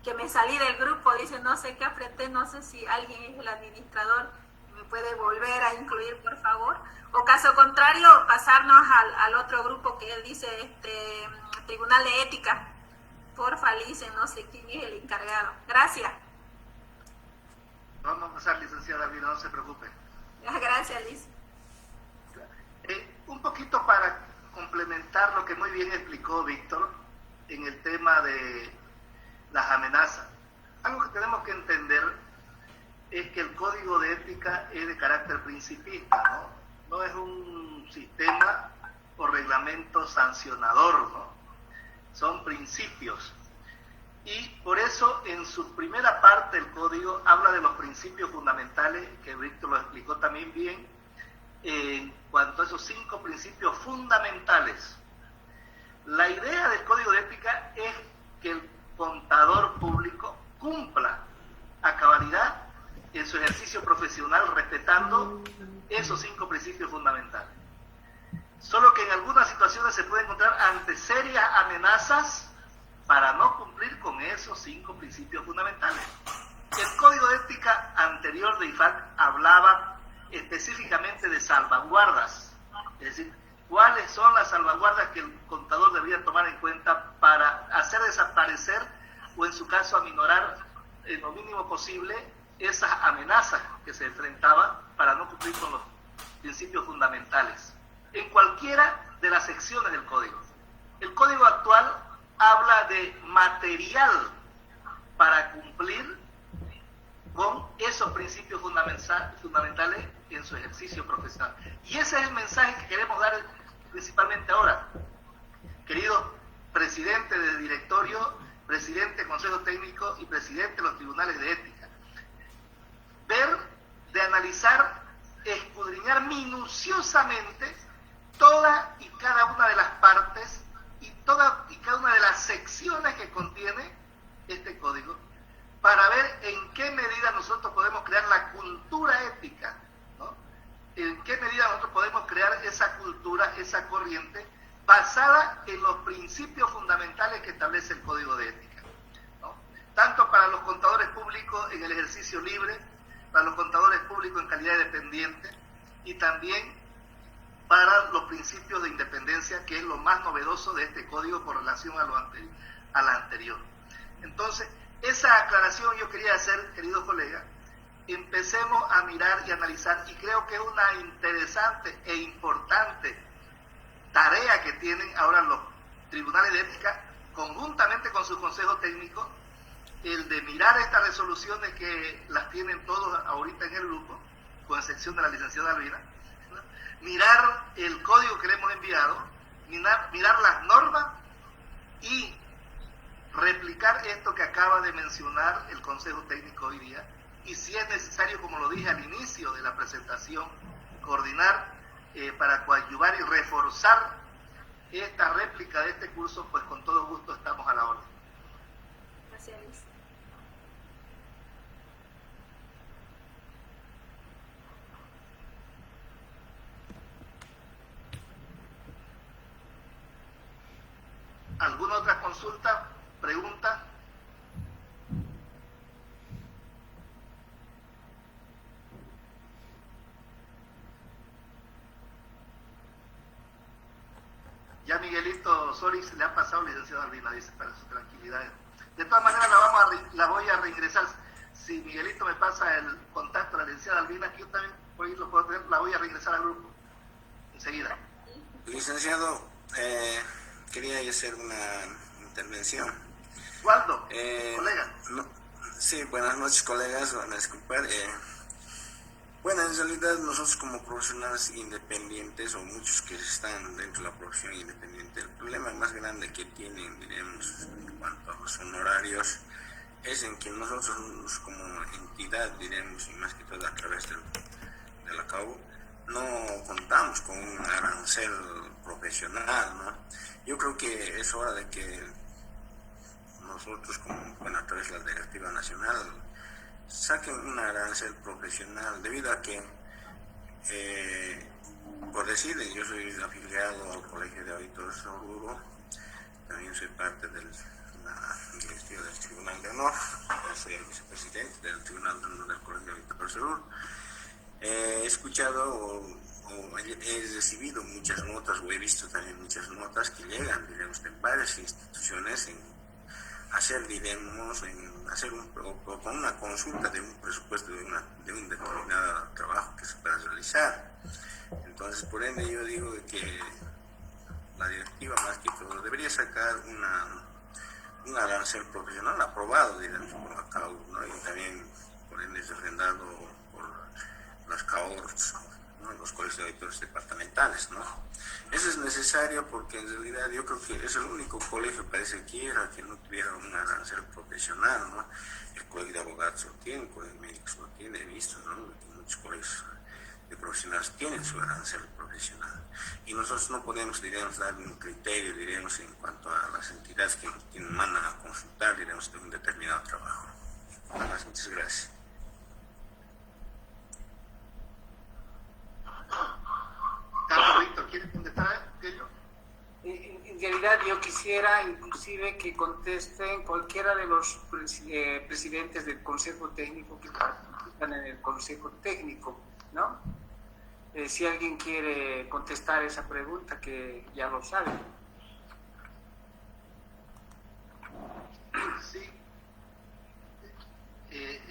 D: que me salí del grupo. Dice, no sé qué apreté, no sé si alguien es el administrador, me puede volver a incluir, por favor. O caso contrario, pasarnos al otro grupo que él dice, Tribunal de Ética. Porfa, Lice, no sé quién es el encargado. Gracias.
A: Vamos a pasar, licenciada Vila, no se preocupe.
D: Gracias, Liz.
A: Un poquito para complementar lo que muy bien explicó Víctor en el tema de las amenazas. Algo que tenemos que entender es que el código de ética es de carácter principista, ¿no? No es un sistema o reglamento sancionador, ¿no? Son principios. Y por eso en su primera parte el código habla de los principios fundamentales, que Víctor lo explicó también bien, en cuanto a esos 5 principios fundamentales. La idea del código de ética es que el contador público cumpla a cabalidad en su ejercicio profesional respetando esos 5 principios fundamentales. Solo que en algunas situaciones se puede encontrar ante serias amenazas para no cumplir con esos 5 principios fundamentales. El código de ética anterior de IFAC hablaba específicamente de salvaguardas, es decir, cuáles son las salvaguardas que el contador debería tomar en cuenta para hacer desaparecer o en su caso aminorar en lo mínimo posible esas amenazas que se enfrentaba para no cumplir con los principios fundamentales en cualquiera de las secciones del código. El código actual habla de material para cumplir con esos principios fundamentales en su ejercicio profesional. Y ese es el mensaje que queremos dar principalmente ahora. Querido presidente de directorio, presidente del Consejo Técnico y presidente de los tribunales de ética, ver, de analizar, escudriñar minuciosamente toda y cada una de las partes y toda y cada una de las secciones que contiene este código, para ver en qué medida nosotros podemos crear la cultura ética, ¿no? En qué medida nosotros podemos crear esa cultura, esa corriente, basada en los principios fundamentales que establece el Código de Ética, ¿no? Tanto para los contadores públicos en el ejercicio libre, para los contadores públicos en calidad de dependiente, y también para los principios de independencia, que es lo más novedoso de este código con relación a la anterior. Entonces, esa aclaración yo quería hacer, queridos colegas. Empecemos a mirar y analizar, y creo que es una interesante e importante tarea que tienen ahora los tribunales de ética, conjuntamente con su consejo técnico, el de mirar estas resoluciones que las tienen todos ahorita en el grupo, con excepción de la licenciada Albina, ¿no? Mirar el código que le hemos enviado, mirar las normas y replicar esto que acaba de mencionar el Consejo Técnico hoy día, y si es necesario, como lo dije al inicio de la presentación, coordinar para coadyuvar y reforzar esta réplica de este curso, pues con todo gusto estamos a la orden.
D: Gracias, Luis.
A: ¿Alguna otra consulta, pregunta? Ya Miguelito Solís le ha pasado, licenciado Albina, dice, para su tranquilidad. De todas maneras, la voy a reingresar. Si Miguelito me pasa el contacto de la licenciada Albina, que yo también lo puedo tener, la voy a reingresar al grupo enseguida.
E: Licenciado, quería hacer una intervención.
A: Waldo, colega.
E: Sí, buenas noches, colegas, van a disculpar. Bueno, en realidad nosotros como profesionales independientes, o muchos que están dentro de la profesión independiente, el problema más grande que tienen, diremos, en cuanto a los honorarios, es en que nosotros como entidad, diremos, y más que todo a través de la CAU, no contamos con un arancel profesional, ¿no? Yo creo que es hora de que nosotros, como, bueno, a través de la Directiva Nacional, saquen un arancel profesional, debido a que, por decir, yo soy afiliado al Colegio de Auditores Oruro, también soy parte de la directiva del Tribunal de Honor, soy el vicepresidente del Tribunal de Honor del Colegio de Auditores Oruro. He escuchado he recibido muchas notas, o he visto también muchas notas que llegan, diremos, de varias instituciones en hacer, diremos, en hacer con una consulta de un presupuesto de un determinado trabajo que se pueda realizar. Entonces, por ende, yo digo que la directiva, más que todo, debería sacar un arancel profesional aprobado, diremos, por la CAU, ¿no? Y también, por ende, refrendado por las CAORs, ¿no? Los colegios de auditores departamentales, ¿no? Eso es necesario porque en realidad yo creo que es el único colegio, parece que no tuviera un arancel profesional, ¿no? El colegio de abogados lo tiene, el colegio de médicos lo tiene, he visto, ¿no? Muchos colegios de profesionales tienen su arancel profesional. Y nosotros no podemos, diremos, dar un criterio, diremos, en cuanto a las entidades que nos mandan a consultar, diremos, de un determinado trabajo. Nada más, muchas gracias.
A: Carlos Víctor, ¿quieres contestar aquello?
B: En realidad yo quisiera inclusive que contesten cualquiera de los presidentes del Consejo Técnico que participan en el Consejo Técnico, ¿no? Si alguien quiere contestar esa pregunta, que ya lo sabe.